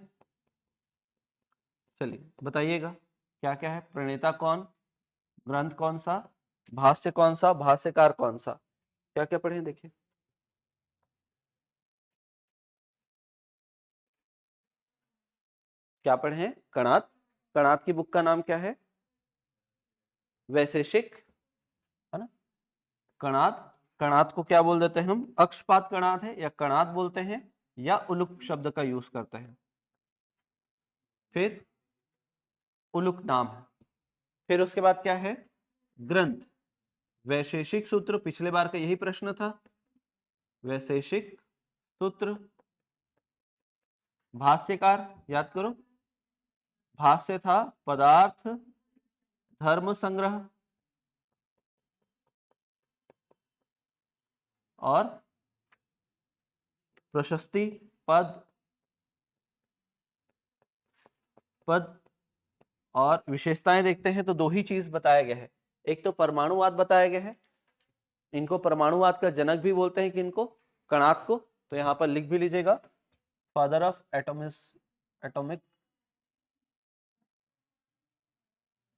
चलिए बताइएगा क्या क्या है, प्रणेता कौन, ग्रंथ कौन सा, भाष्य कौन सा, भाष्यकार कौन सा, क्या क्या पढ़े देखिए। क्या पढ़े हैं, कणाद। कणाद की बुक का नाम क्या है, वैशेषिक, है ना। कणाद, कणाद को क्या बोल देते हैं हम, अक्षपाद कणाद है या कणाद बोलते हैं, या उलुक शब्द का यूज करते हैं। फिर उलुक नाम है। फिर उसके बाद क्या है, ग्रंथ। वैशेषिक सूत्र, पिछले बार का यही प्रश्न था, वैशेषिक सूत्र। भाष्यकार, याद करो, भाष्य था पदार्थ धर्म संग्रह, और प्रशस्ति पद, पद और विशेषताएं देखते हैं तो दो ही चीज बताया गया है। एक तो परमाणुवाद बताया गया है, इनको परमाणुवाद का जनक भी बोलते हैं, कि इनको कणाद को, तो यहां पर लिख भी लीजिएगा, फादर ऑफ एटॉमिक।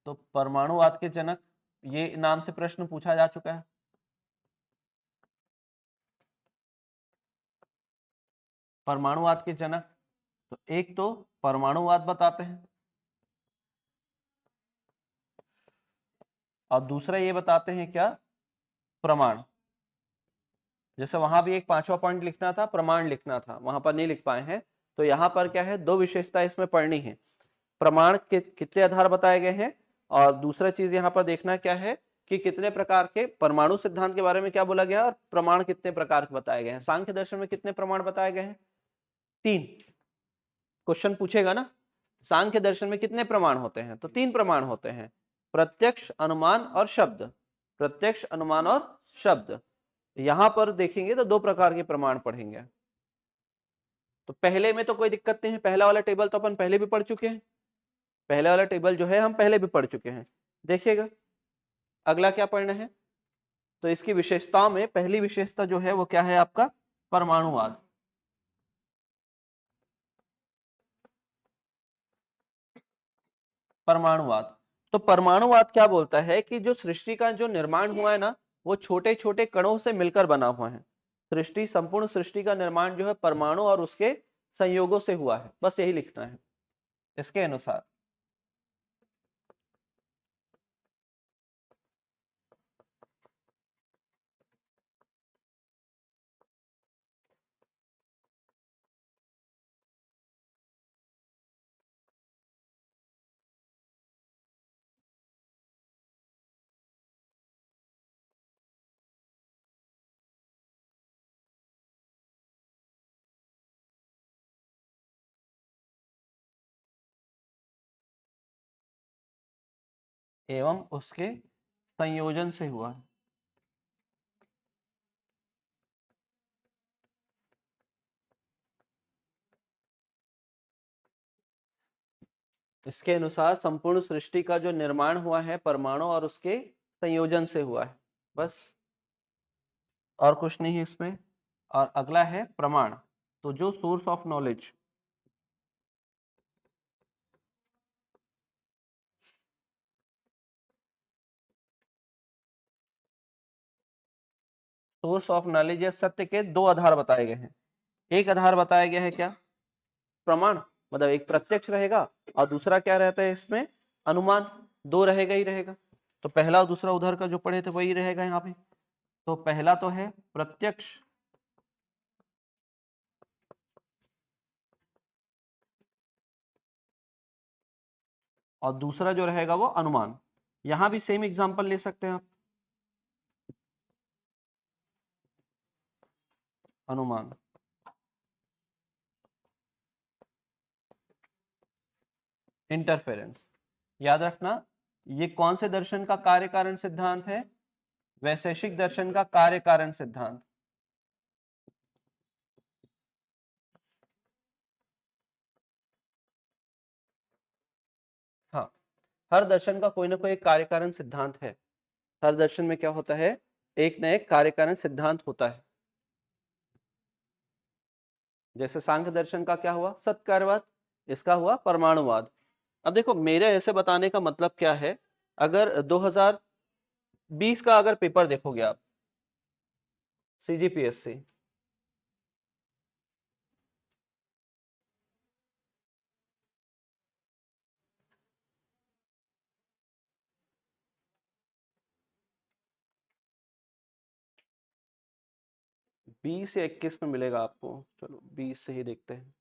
तो परमाणुवाद के जनक, ये नाम से प्रश्न पूछा जा चुका है। परमाणुवाद के जनक, तो एक तो परमाणुवाद बताते हैं, और दूसरा ये बताते हैं क्या, प्रमाण। जैसे वहां भी एक 5वां पॉइंट लिखना था, प्रमाण लिखना था, वहां पर नहीं लिख पाए हैं, तो यहाँ पर क्या है, दो विशेषता इसमें पढ़नी है। प्रमाण के कितने आधार बताए गए हैं, और दूसरा चीज यहाँ पर देखना क्या है कि कितने प्रकार के परमाणु सिद्धांत के बारे में क्या बोला गया, और प्रमाण कितने प्रकार के बताए गए हैं। सांख्य दर्शन में कितने प्रमाण बताए गए हैं, 3। क्वेश्चन पूछेगा ना, सांख्य दर्शन में कितने प्रमाण होते हैं, तो 3 प्रमाण होते हैं, प्रत्यक्ष, अनुमान और शब्द। प्रत्यक्ष, अनुमान और शब्द। यहां पर देखेंगे तो 2 प्रकार के प्रमाण पढ़ेंगे। तो पहले में तो कोई दिक्कत नहीं है, पहला वाला टेबल तो अपन पहले भी पढ़ चुके हैं, पहले वाला टेबल जो है हम पहले भी पढ़ चुके हैं। देखिएगा अगला क्या पढ़ना है, तो इसकी विशेषताओं में पहली विशेषता जो है वो क्या है आपका, परमाणुवाद। परमाणुवाद, तो परमाणुवाद क्या बोलता है कि जो सृष्टि का जो निर्माण हुआ है ना, वो छोटे छोटे कणों से मिलकर बना हुआ है। सृष्टि, संपूर्ण सृष्टि का निर्माण जो है परमाणु और उसके संयोगों से हुआ है, बस यही लिखना है इसके अनुसार। एवं उसके संयोजन से हुआ है। इसके अनुसार संपूर्ण सृष्टि का जो निर्माण हुआ है परमाणु और उसके संयोजन से हुआ है, बस और कुछ नहीं है इसमें। और अगला है प्रमाण। तो जो source of knowledge, source of knowledge या सत्य के दो आधार बताए गए हैं। एक आधार बताया गया है क्या, प्रमाण, मतलब एक प्रत्यक्ष रहेगा और दूसरा क्या रहता है इसमें, अनुमान। दो रहेगा ही रहेगा। तो पहला और दूसरा उधर का जो पढ़े थे वही रहेगा यहाँ पे। तो पहला तो है प्रत्यक्ष और दूसरा जो रहेगा वो अनुमान। यहां भी सेम एग्जांपल ले सकते हैं आप, अनुमान। इंटरफेरेंस, याद रखना ये कौन से दर्शन का कार्य कारण सिद्धांत है, वैशेषिक दर्शन का कार्य कारण सिद्धांत। हाँ, हर दर्शन का कोई ना कोई कार्य कारण सिद्धांत है। हर दर्शन में क्या होता है, एक न एक कार्य कारण सिद्धांत होता है। जैसे सांख्य दर्शन का क्या हुआ, सत्कार्यवाद, इसका हुआ परमाणुवाद। अब देखो मेरे ऐसे बताने का मतलब क्या है, अगर 2020 का अगर पेपर देखोगे आप, सीजीपीएससी, 20 या 21 में मिलेगा आपको, चलो 20 से ही देखते हैं।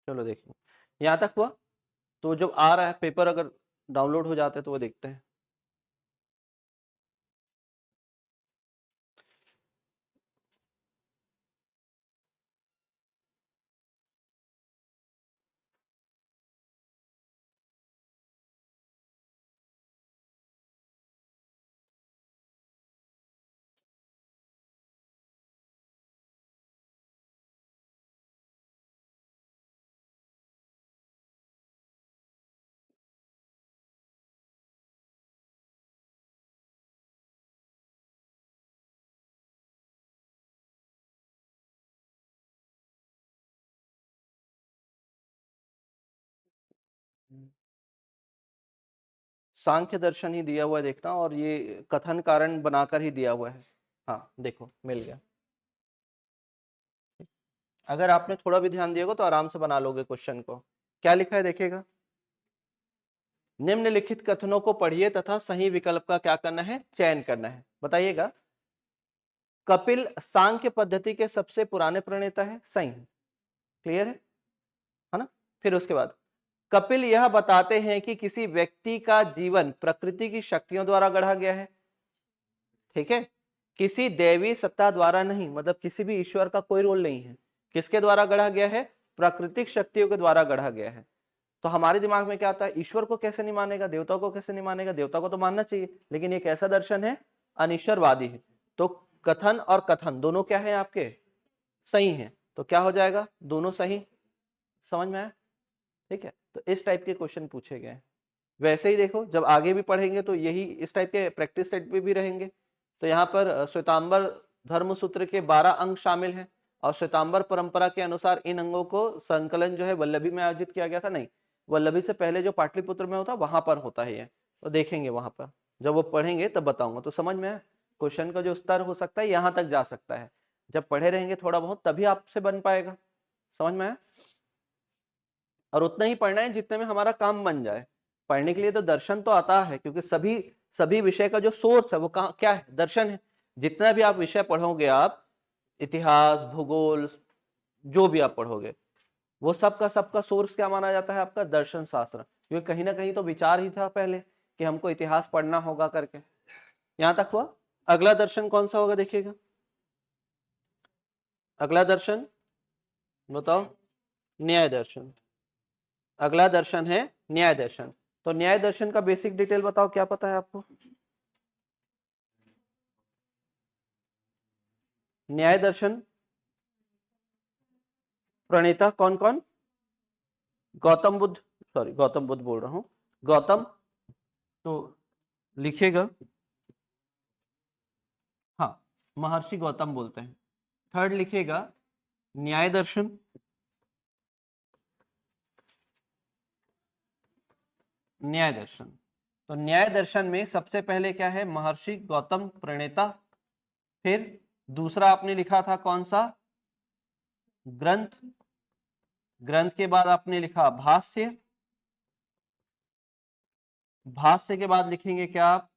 चलो देखिए, यहाँ तक हुआ। तो जब आ रहा है पेपर, अगर डाउनलोड हो जाते हैं तो वो देखते हैं। सांख्य दर्शन ही दिया हुआ है देखना, और ये कथन कारण बनाकर ही दिया हुआ है। हाँ देखो मिल गया। अगर आपने थोड़ा भी ध्यान दिया होगा तो आराम से बना लोगे क्वेश्चन को। क्या लिखा है देखिएगा, निम्नलिखित कथनों को पढ़िए तथा सही विकल्प का क्या करना है, चयन करना है। बताइएगा, कपिल सांख्य पद्धति के सबसे पुराने प्रणेता है, सही है, क्लियर है ना। फिर उसके बाद, कपिल यह बताते हैं कि किसी व्यक्ति का जीवन प्रकृति की शक्तियों द्वारा गढ़ा गया है, ठीक है, किसी दैवी सत्ता द्वारा नहीं, मतलब किसी भी ईश्वर का कोई रोल नहीं है। किसके द्वारा गढ़ा गया है, प्राकृतिक शक्तियों के द्वारा गढ़ा गया है। तो हमारे दिमाग में क्या आता है, ईश्वर को कैसे नहीं मानेगा, देवता को कैसे नहीं मानेगा, देवता को तो मानना चाहिए, लेकिन ये कैसा दर्शन है, अनिश्वरवादी है। तो कथन और कथन दोनों क्या है आपके, सही है। तो क्या हो जाएगा, दोनों सही। समझ में आया, ठीक है। तो इस टाइप के क्वेश्चन पूछे गए। वैसे ही देखो जब आगे भी पढ़ेंगे तो यही इस टाइप के प्रैक्टिस सेट पे भी रहेंगे। तो यहाँ पर श्वेतांबर धर्म सूत्र के 12 अंग शामिल हैं, और श्वेतांबर परंपरा के अनुसार इन अंगों को संकलन जो है वल्लभी में आयोजित किया गया था, नहीं, वल्लभी से पहले जो पाटलिपुत्र में होता वहां पर होता है ये। तो देखेंगे वहां पर, जब वो पढ़ेंगे तब बताऊंगा। तो समझ में क्वेश्चन का जो स्तर हो सकता है यहाँ तक जा सकता है, जब पढ़े रहेंगे थोड़ा बहुत तभी आपसे बन पाएगा। समझ में आया। और उतना ही पढ़ना है जितने में हमारा काम बन जाए। पढ़ने के लिए तो दर्शन तो आता है, क्योंकि सभी सभी विषय का जो सोर्स है वो कहाँ क्या है, दर्शन है। जितना भी आप विषय पढ़ोगे, आप इतिहास भूगोल जो भी आप पढ़ोगे, वो सबका सोर्स क्या माना जाता है, आपका दर्शन शास्त्र। क्योंकि कहीं ना कहीं तो विचार ही था पहले कि हमको इतिहास पढ़ना होगा करके। यहां तक हुआ। अगला दर्शन कौन सा होगा देखिएगा, अगला दर्शन बताओ, न्याय दर्शन। अगला दर्शन है न्याय दर्शन। तो न्याय दर्शन का बेसिक डिटेल बताओ, क्या पता है आपको। न्याय दर्शन प्रणेता कौन कौन? गौतम बुद्ध, सॉरी गौतम बुद्ध बोल रहा हूं, गौतम। तो लिखिएगा, हाँ, महर्षि गौतम बोलते हैं। थर्ड लिखिएगा न्याय दर्शन, न्याय दर्शन। तो न्याय दर्शन में सबसे पहले क्या है? महर्षि गौतम प्रणेता। फिर दूसरा आपने लिखा था कौन सा? ग्रंथ। ग्रंथ के बाद आपने लिखा भाष्य। भाष्य के बाद लिखेंगे क्या आप?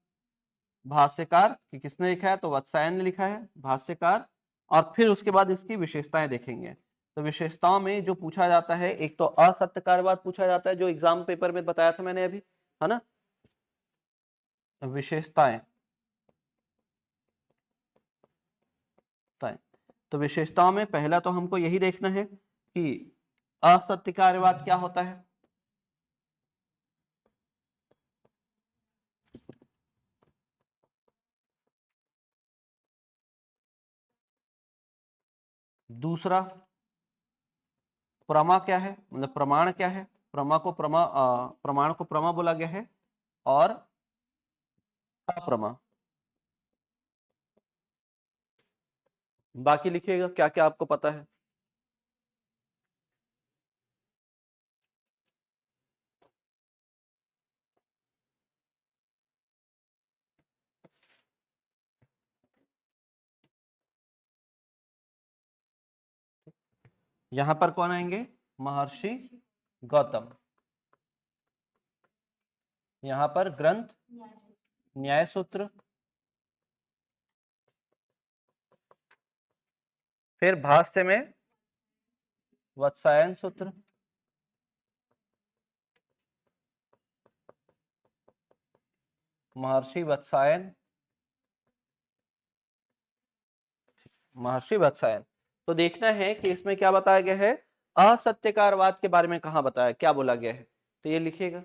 भाष्यकार, कि किसने लिखा है? तो वात्स्यायन ने लिखा है, भाष्यकार। और फिर उसके बाद इसकी विशेषताएं देखेंगे। तो विशेषताओं में जो पूछा जाता है, एक तो असत्यकारवाद पूछा जाता है, जो एग्जाम पेपर में बताया था मैंने अभी, है ना। विशेषताएं, तो विशेषताओं में पहला तो हमको यही देखना है कि असत्यकार्यवाद क्या होता है। दूसरा प्रमा क्या है, मतलब प्रमाण क्या है? प्रमाण को प्रमा बोला गया है। और अप्रमा। बाकी लिखिएगा क्या क्या आपको पता है। यहां पर कौन आएंगे? महर्षि गौतम। यहां पर ग्रंथ, न्याय सूत्र। फिर भाष्य में वात्स्यायन सूत्र। महर्षि वात्स्यायन, महर्षि वात्स्यायन। तो देखना है कि इसमें क्या बताया गया है, असत्यकारवाद के बारे में कहां बताया, क्या बोला गया है। तो ये लिखिएगा।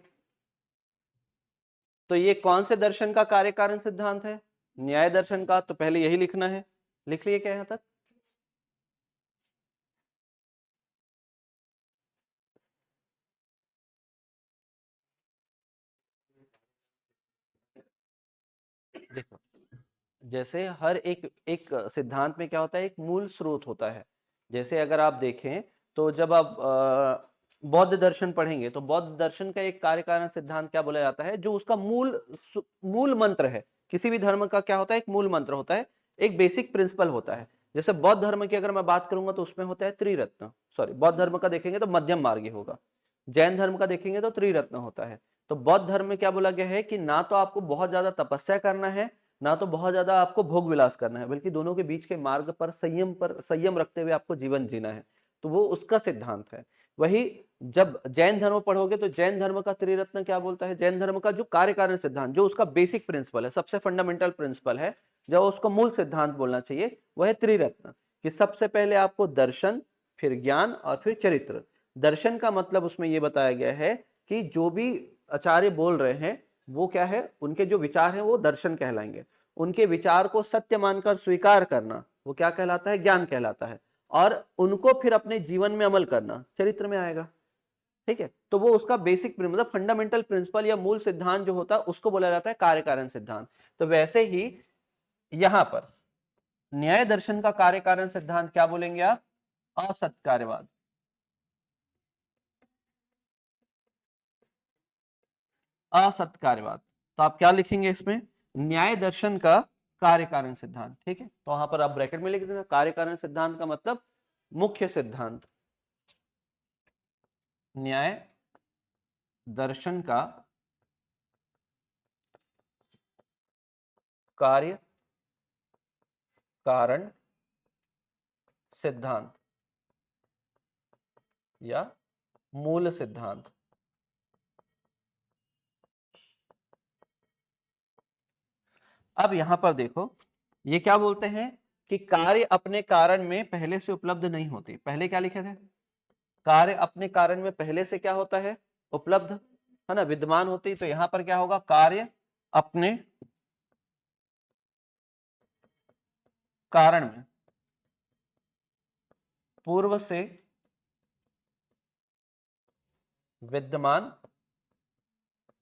तो ये कौन से दर्शन का कार्य कारण सिद्धांत है? न्याय दर्शन का। तो पहले यही लिखना है, लिख लिए क्या यहां तक? देखो, जैसे हर एक एक सिद्धांत में क्या होता है, एक मूल स्रोत होता है। जैसे अगर आप देखें तो जब आप बौद्ध दर्शन पढ़ेंगे तो बौद्ध दर्शन का एक कार्य कारण सिद्धांत क्या बोला जाता है, जो उसका मूल मंत्र है। किसी भी धर्म का क्या होता है, एक मूल मंत्र होता है, एक बेसिक प्रिंसिपल होता है। जैसे बौद्ध धर्म की अगर मैं बात करूंगा तो उसमें होता है त्रिरत्न, सॉरी बौद्ध धर्म का देखेंगे तो मध्यम मार्गी होगा। जैन धर्म का देखेंगे तो त्रिरत्न होता है। तो बौद्ध धर्म में क्या बोला गया है कि ना तो आपको बहुत ज्यादा तपस्या करना है, ना तो बहुत ज्यादा आपको भोग विलास करना है, बल्कि दोनों के बीच के मार्ग पर संयम रखते हुए आपको जीवन जीना है। तो वो उसका सिद्धांत है। वही जब जैन धर्म पढ़ोगे तो जैन धर्म का त्रिरत्न क्या बोलता है, जैन धर्म का जो कार्य कारण सिद्धांत, जो उसका बेसिक प्रिंसिपल है, सबसे फंडामेंटल प्रिंसिपल है, जो उसका मूल सिद्धांत बोलना चाहिए, वह है त्रिरत्न। कि सबसे पहले आपको दर्शन, फिर ज्ञान और फिर चरित्र। दर्शन का मतलब उसमें यह बताया गया है कि जो भी आचार्य बोल रहे हैं वो क्या है, उनके जो विचार हैं वो दर्शन कहलाएंगे। उनके विचार को सत्य मानकर स्वीकार करना वो क्या कहलाता है, ज्ञान कहलाता है। और उनको फिर अपने जीवन में अमल करना चरित्र में आएगा। ठीक है, तो वो उसका बेसिक मतलब फंडामेंटल प्रिंसिपल या मूल सिद्धांत जो होता है उसको बोला जाता है कार्य कारण सिद्धांत। तो वैसे ही यहां पर न्याय दर्शन का कार्य कारण सिद्धांत क्या बोलेंगे आप? असत्कार्यवाद। असत्कार्यवाद। तो आप क्या लिखेंगे इसमें? न्याय दर्शन का कार्य कारण सिद्धांत। ठीक है, तो वहां पर आप ब्रैकेट में लिख देना, कार्य कारण सिद्धांत का मतलब मुख्य सिद्धांत। न्याय दर्शन का कार्य कारण सिद्धांत या मूल सिद्धांत। अब यहां पर देखो, ये क्या बोलते हैं कि कार्य अपने कारण में पहले से उपलब्ध नहीं होती। पहले क्या लिखे थे? कार्य अपने कारण में पहले से क्या होता है, उपलब्ध, है ना, विद्यमान होती। तो यहां पर क्या होगा, कार्य अपने कारण में पूर्व से विद्यमान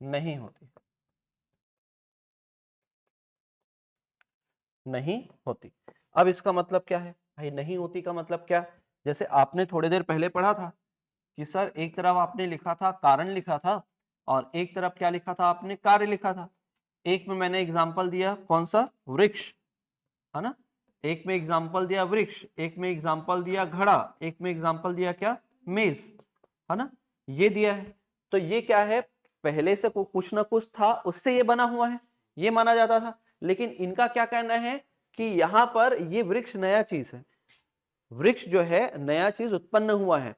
नहीं होती, नहीं होती। अब इसका मतलब क्या है भाई, नहीं होती का मतलब क्या? जैसे आपने थोड़ी देर पहले पढ़ा था कि सर एक तरफ आपने लिखा था कारण लिखा था और एक तरफ क्या लिखा था आपने, कार्य लिखा था। एक में मैंने एग्जांपल दिया कौन सा, वृक्ष, है ना। एक में एग्जांपल दिया वृक्ष, एक में एग्जांपल दिया घड़ा, एक में एग्जांपल दिया क्या, मेज, है ना, ये दिया है। तो ये क्या है, पहले से कुछ ना कुछ था उससे ये बना हुआ है, ये माना जाता था। लेकिन इनका क्या कहना है कि यहां पर ये वृक्ष नया चीज है, वृक्ष जो है नया चीज उत्पन्न हुआ है।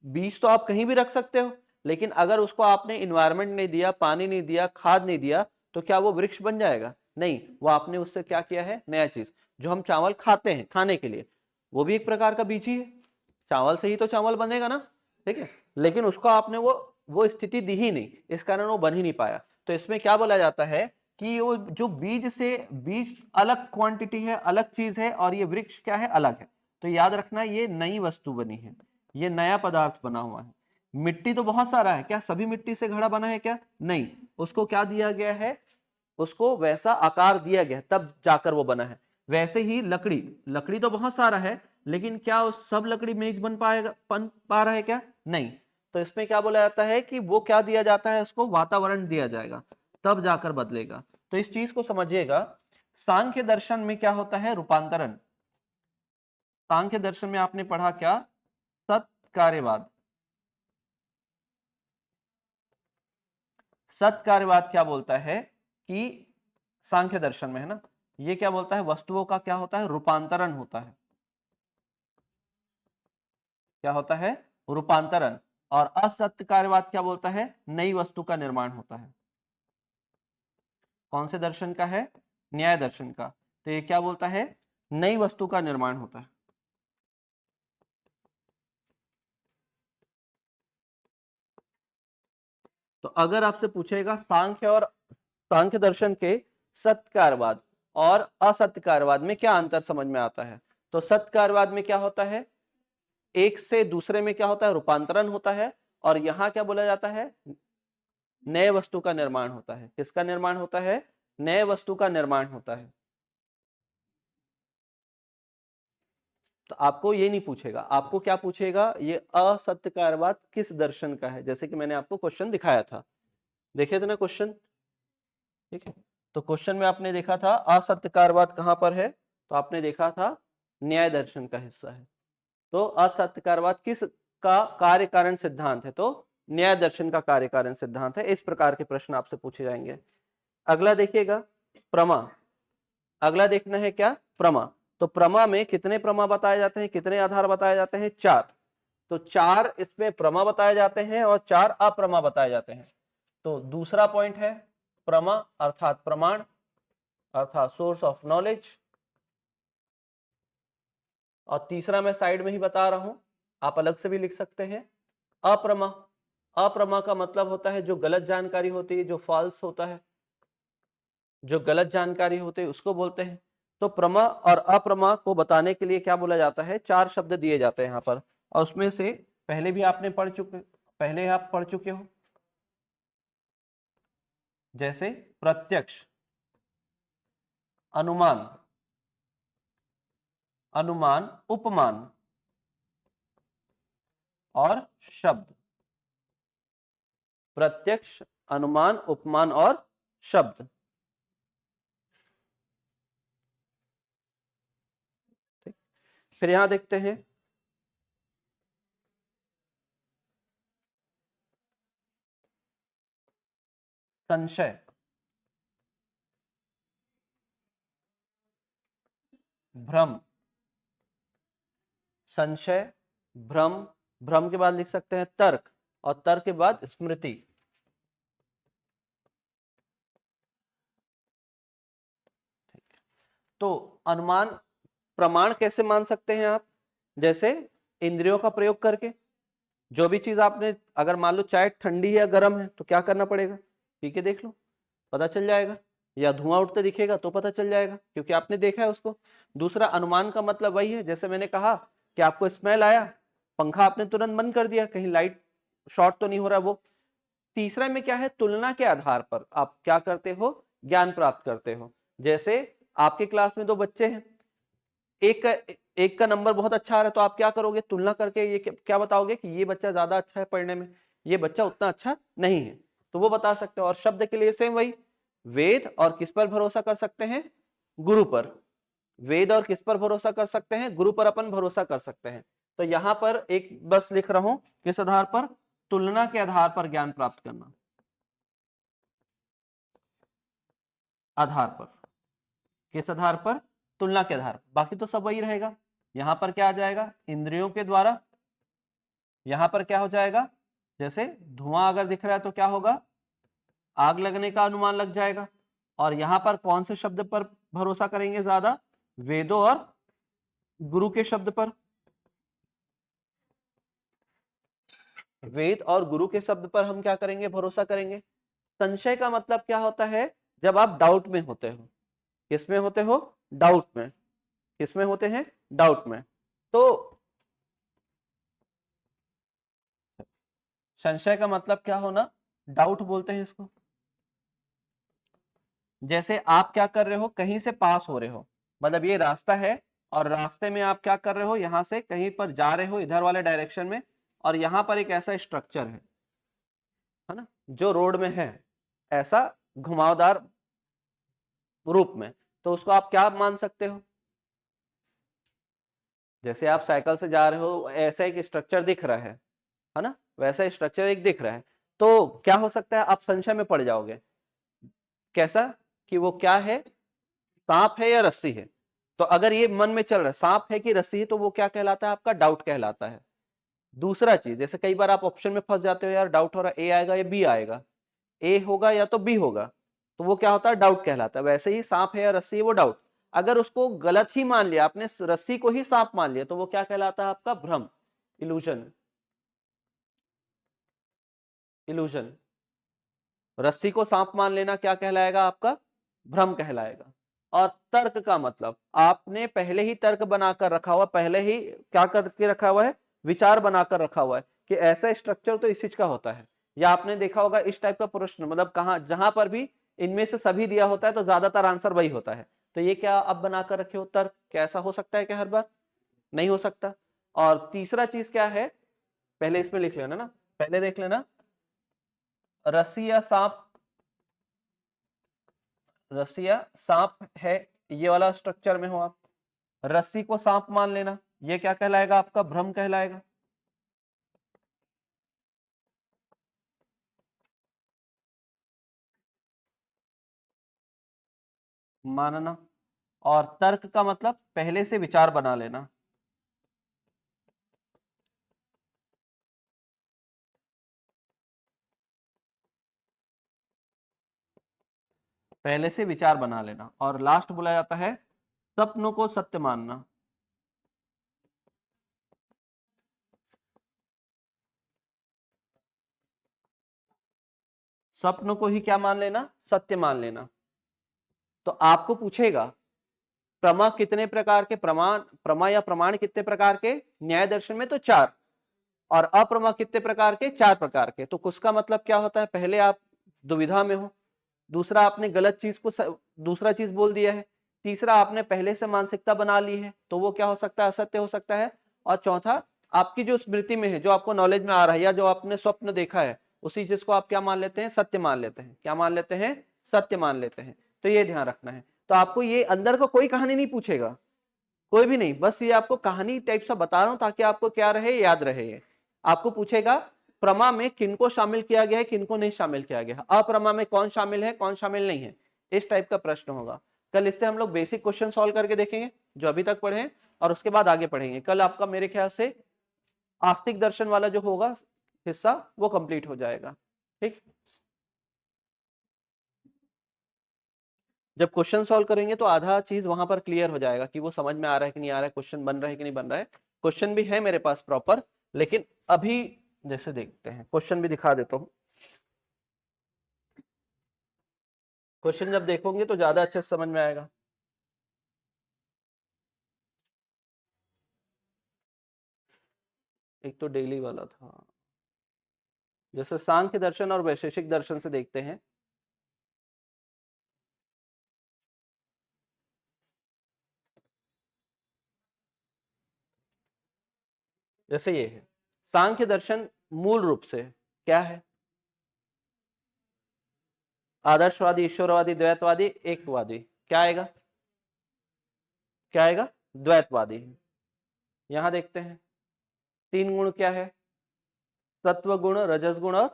बीज तो आप कहीं भी रख सकते हो, लेकिन अगर उसको आपने इन्वायरमेंट नहीं दिया, पानी नहीं दिया, खाद नहीं दिया, तो क्या वो वृक्ष बन जाएगा? नहीं, वो आपने उससे क्या किया है, नया चीज। जो हम चावल खाते हैं खाने के लिए, वो भी एक प्रकार का बीज ही है, चावल से ही तो चावल बनेगा ना, ठीक है। लेकिन उसको आपने वो स्थिति दी ही नहीं, इस कारण वो बन ही नहीं पाया। तो इसमें क्या बोला जाता है कि वो जो बीज से, बीज अलग क्वांटिटी है, अलग चीज है, और ये वृक्ष क्या है, अलग है। तो याद रखना ये नई वस्तु बनी है, ये नया पदार्थ बना हुआ है। मिट्टी तो बहुत सारा है, क्या सभी मिट्टी से घड़ा बना है क्या? नहीं, उसको क्या दिया गया है, उसको वैसा आकार दिया गया तब जाकर वो बना है। वैसे ही लकड़ी, लकड़ी तो बहुत सारा है, लेकिन क्या उस सब लकड़ी मेज बन पाएगा, बन पा रहा है क्या? नहीं। तो इसमें क्या बोला जाता है कि वो क्या दिया जाता है, उसको वातावरण दिया जाएगा तब जाकर बदलेगा। तो इस चीज को समझिएगा। सांख्य दर्शन में क्या होता है, रूपांतरण। सांख्य दर्शन में आपने पढ़ा क्या, सत्कार्यवाद। सत्कार्यवाद क्या बोलता है कि सांख्य दर्शन में, है ना, ये क्या बोलता है, वस्तुओं का क्या होता है, रूपांतरण होता है। क्या होता है, रूपांतरण। और असत्य कार्यवाद क्या बोलता है, नई वस्तु का निर्माण होता है। कौन से दर्शन का है, न्याय दर्शन का। तो ये क्या बोलता है, नई वस्तु का निर्माण होता है। तो अगर आपसे पूछेगा सांख्य और सांख्य दर्शन के सत्कारवाद और असत्यकारवाद में क्या अंतर समझ में आता है, तो सत्कारवाद में क्या होता है, एक से दूसरे में क्या होता है, रूपांतरण होता है। और यहां क्या बोला जाता है, नए वस्तु का निर्माण होता है। किसका निर्माण होता है, नए वस्तु का निर्माण होता है। तो आपको ये नहीं पूछेगा, आपको क्या पूछेगा, ये असत्यकारवाद किस दर्शन का है, जैसे कि मैंने आपको क्वेश्चन दिखाया था, देखे थे ना क्वेश्चन, ठीक है। तो क्वेश्चन में आपने देखा था असत्यकारवाद कहां पर है, तो आपने देखा था न्याय दर्शन का हिस्सा है। तो असत्यकारवाद किस का कार्य कारण सिद्धांत है, तो न्याय दर्शन का कार्य कारण सिद्धांत है। इस प्रकार के प्रश्न आपसे पूछे जाएंगे। अगला देखिएगा, प्रमा। अगला देखना है क्या, प्रमा। तो प्रमा में कितने प्रमा बताए जाते हैं, कितने आधार बताए जाते हैं, 4। तो 4 इसमें प्रमा बताए जाते हैं और 4 अप्रमा बताए जाते हैं। तो दूसरा पॉइंट है प्रमा अर्थात प्रमाण, अर्थात सोर्स ऑफ नॉलेज। और तीसरा मैं साइड में ही बता रहा हूं, आप अलग से भी लिख सकते हैं, अप्रमा। अप्रमा का मतलब होता है जो गलत जानकारी होती है, जो फॉल्स होता है, जो गलत जानकारी होती है उसको बोलते हैं। तो प्रमा और अप्रमा को बताने के लिए क्या बोला जाता है, 4 शब्द दिए जाते हैं यहाँ पर। और उसमें से पहले भी आपने पढ़ चुके, पहले आप पढ़ चुके हो, जैसे प्रत्यक्ष, अनुमान, अनुमान, उपमान और शब्द। प्रत्यक्ष, अनुमान, उपमान और शब्द। फिर यहां देखते हैं संशय, भ्रम, संशय, भ्रम, भ्रम के बाद लिख सकते हैं तर्क, और तर्क के बाद स्मृति। तो अनुमान, प्रमाण कैसे मान सकते हैं आप, जैसे इंद्रियों का प्रयोग करके। जो भी चीज आपने, अगर मान लो चाय ठंडी या गर्म है तो क्या करना पड़ेगा, पी के देख लो, पता चल जाएगा। या धुआं उठते दिखेगा तो पता चल जाएगा, क्योंकि आपने देखा है उसको। दूसरा, अनुमान का मतलब वही है, जैसे मैंने कहा कि आपको स्मेल आया, पंखा आपने तुरंत बंद कर दिया, कहीं लाइट शॉर्ट तो नहीं हो रहा वो। तीसरा में क्या है, तुलना के आधार पर आप क्या करते हो, ज्ञान प्राप्त करते हो। जैसे आपके क्लास में दो बच्चे हैं, एक का नंबर बहुत अच्छा आ रहा है, तो आप क्या करोगे, तुलना करके ये क्या बताओगे कि ये बच्चा ज्यादा अच्छा है पढ़ने में, ये बच्चा उतना अच्छा नहीं है, तो वो बता सकते हो। और शब्द के लिए सेम वही, वेद और किस पर भरोसा कर सकते हैं, गुरु पर। वेद और किस पर भरोसा कर सकते हैं, गुरु पर अपन भरोसा कर सकते हैं। तो यहां पर एक बस लिख रहा हूं, किस आधार पर, तुलना के आधार पर ज्ञान प्राप्त करना, आधार पर, किस आधार पर, तुलना के आधार पर। बाकी तो सब वही रहेगा। यहां पर क्या आ जाएगा, इंद्रियों के द्वारा। यहां पर क्या हो जाएगा, जैसे धुआं अगर दिख रहा है तो क्या होगा, आग लगने का अनुमान लग जाएगा। और यहां पर कौन से शब्द पर भरोसा करेंगे ज्यादा, वेदों और गुरु के शब्द पर। वेद और गुरु के शब्द पर हम क्या करेंगे, भरोसा करेंगे। संशय का मतलब क्या होता है, जब आप डाउट में होते हो। किसमें होते हो, डाउट में। किसमें होते हैं, डाउट में। तो संशय का मतलब क्या होना, डाउट बोलते हैं इसको। जैसे आप क्या कर रहे हो, कहीं से पास हो रहे हो, मतलब ये रास्ता है और रास्ते में आप क्या कर रहे हो, यहां से कहीं पर जा रहे हो इधर वाले डायरेक्शन में, और यहां पर एक ऐसा स्ट्रक्चर है ना, जो रोड में है, ऐसा घुमावदार रूप में, तो उसको आप क्या मान सकते हो, जैसे आप साइकिल से जा रहे हो, ऐसा एक स्ट्रक्चर दिख रहा है ना, वैसा स्ट्रक्चर एक दिख रहा है, तो क्या हो सकता है, आप संशय में पड़ जाओगे। कैसा, कि वो क्या है, सांप है या रस्सी है। तो अगर ये मन में चल रहा है सांप है कि रस्सी है, तो वो क्या कहलाता है, आपका डाउट कहलाता है। दूसरा चीज, जैसे कई बार आप ऑप्शन में फंस जाते हो, यार डाउट हो रहा है, ए आएगा या बी आएगा, ए होगा या तो बी होगा, तो वो क्या होता है, डाउट कहलाता है। वैसे ही सांप है या रस्सी है, वो डाउट। अगर उसको गलत ही मान लिया आपने, रस्सी को ही सांप मान लिया, तो वो क्या कहलाता है, आपका भ्रम, इल्यूजन। इल्यूजन। रस्सी को सांप मान लेना क्या कहलाएगा, आपका भ्रम कहलाएगा। और तर्क का मतलब, आपने पहले ही तर्क बनाकर रखा हुआ, पहले ही क्या करके रखा हुआ है, विचार बनाकर रखा हुआ है कि ऐसा स्ट्रक्चर तो इस चीज का होता है। या आपने देखा होगा इस टाइप का प्रश्न, मतलब कहा जहां पर भी इनमें से सभी दिया होता है तो ज्यादातर आंसर वही होता है। तो ये क्या आप बनाकर रखे हो तर्क, कैसा हो सकता है क्या हर बार, नहीं हो सकता। और तीसरा चीज क्या है, पहले इसमें लिख लेना ना, पहले देख लेना, रस्सी या सांप, रस्सी या सांप है, ये वाला स्ट्रक्चर में हो आप, रस्सी को सांप मान लेना, ये क्या कहलाएगा, आपका भ्रम कहलाएगा। मानना। और तर्क का मतलब पहले से विचार बना लेना। पहले से विचार बना लेना। और लास्ट बोला जाता है स्वप्नों को सत्य मानना। स्वप्न को ही क्या मान लेना, सत्य मान लेना। तो आपको पूछेगा प्रमा कितने प्रकार के, प्रमाण, प्रमा या प्रमाण कितने प्रकार के, न्याय दर्शन में तो चार, और अप्रमा कितने प्रकार के, चार प्रकार के। तो उसका मतलब क्या होता है, पहले आप दुविधा में हो, दूसरा आपने गलत चीज को दूसरा चीज बोल दिया है, तीसरा आपने पहले से मानसिकता बना ली है, तो वो क्या हो सकता है, असत्य हो सकता है। और चौथा, आपकी जो स्मृति में है, जो आपको नॉलेज में आ रहा है, या जो आपने स्वप्न देखा है, उसी चीज को आप क्या मान लेते हैं, सत्य मान लेते हैं। क्या मान लेते हैं, सत्य मान लेते हैं। तो ये ध्यान रखना है। तो आपको ये अंदर का कोई कहानी नहीं पूछेगा, कोई भी नहीं, बस ये आपको कहानी टाइप सा बता रहा हूं ताकि आपको क्या रहे, याद रहे। ये आपको पूछेगा प्रमा में किनको शामिल किया गया है, किनको नहीं शामिल किया गया है, अप्रमा में कौन शामिल है, कौन शामिल नहीं है, इस टाइप का प्रश्न होगा। कल इससे हम लोग बेसिक क्वेश्चन सॉल्व करके देखेंगे जो अभी तक पढ़े हैं, और उसके बाद आगे पढ़ेंगे। कल आपका मेरे ख्याल से आस्तिक दर्शन वाला जो होगा हिस्सा, वो कंप्लीट हो जाएगा। ठीक, जब क्वेश्चन सॉल्व करेंगे तो आधा चीज वहां पर क्लियर हो जाएगा कि वो समझ में आ रहा है कि नहीं आ रहा है, क्वेश्चन बन रहा है कि नहीं बन रहा है। क्वेश्चन भी है मेरे पास प्रॉपर, लेकिन अभी जैसे देखते हैं, क्वेश्चन भी दिखा देता हूँ। क्वेश्चन जब देखोगे तो ज्यादा अच्छे से समझ में आएगा। एक तो डेली वाला था, जैसे सांख्य दर्शन और वैशेषिक दर्शन से देखते हैं। जैसे ये है, सांख्य दर्शन मूल रूप से क्या है? आदर्शवादी, ईश्वरवादी, द्वैतवादी, एकवादी। क्या आएगा? क्या आएगा? द्वैतवादी। यहां देखते हैं, तीन गुण क्या है? सत्व गुण, रजस गुण और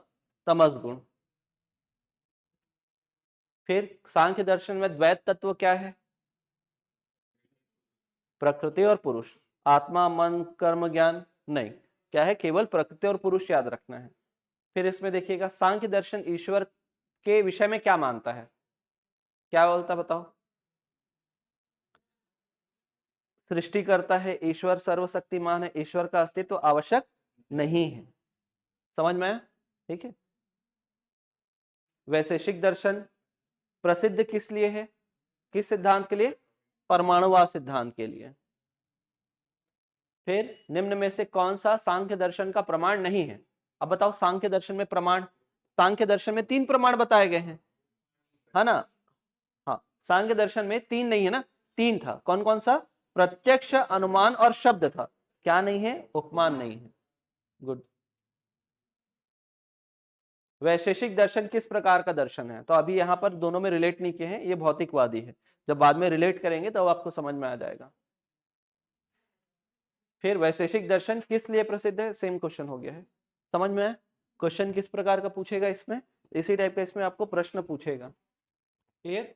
तमस गुण। फिर सांख्य दर्शन में द्वैत तत्व क्या है? प्रकृति और पुरुष। आत्मा, मन, कर्म, ज्ञान नहीं, क्या है? केवल प्रकृति और पुरुष याद रखना है। फिर इसमें देखिएगा, सांख्य दर्शन ईश्वर के विषय में क्या मानता है? क्या बोलता, बताओ? सृष्टि करता है, ईश्वर सर्वशक्तिमान है, ईश्वर का अस्तित्व आवश्यक नहीं है। समझ में आया? ठीक है। वैशेषिक दर्शन प्रसिद्ध किस लिए है? किस सिद्धांत के लिए? परमाणुवाद सिद्धांत के लिए। फिर निम्न में से कौन सा सांख्य दर्शन का प्रमाण नहीं है? अब बताओ, सांख्य दर्शन में प्रमाण, सांख्य दर्शन में 3 प्रमाण बताए गए हैं, है ना? हाँ, सांख्य दर्शन में 3 नहीं है ना, 3 था। कौन कौन सा? प्रत्यक्ष, अनुमान और शब्द था। क्या नहीं है? उपमान नहीं है। गुड। वैशेषिक दर्शन किस प्रकार का दर्शन है? तो अभी यहां पर दोनों में रिलेट नहीं किए हैं, ये भौतिकवादी है। जब बाद में रिलेट करेंगे तब आपको समझ में आ जाएगा। फिर वैशेषिक दर्शन किस लिए प्रसिद्ध है? सेम क्वेश्चन हो गया है। समझ में आया? क्वेश्चन किस प्रकार का पूछेगा इसमें? इसी टाइप का इसमें आपको प्रश्न पूछेगा। क्लियर?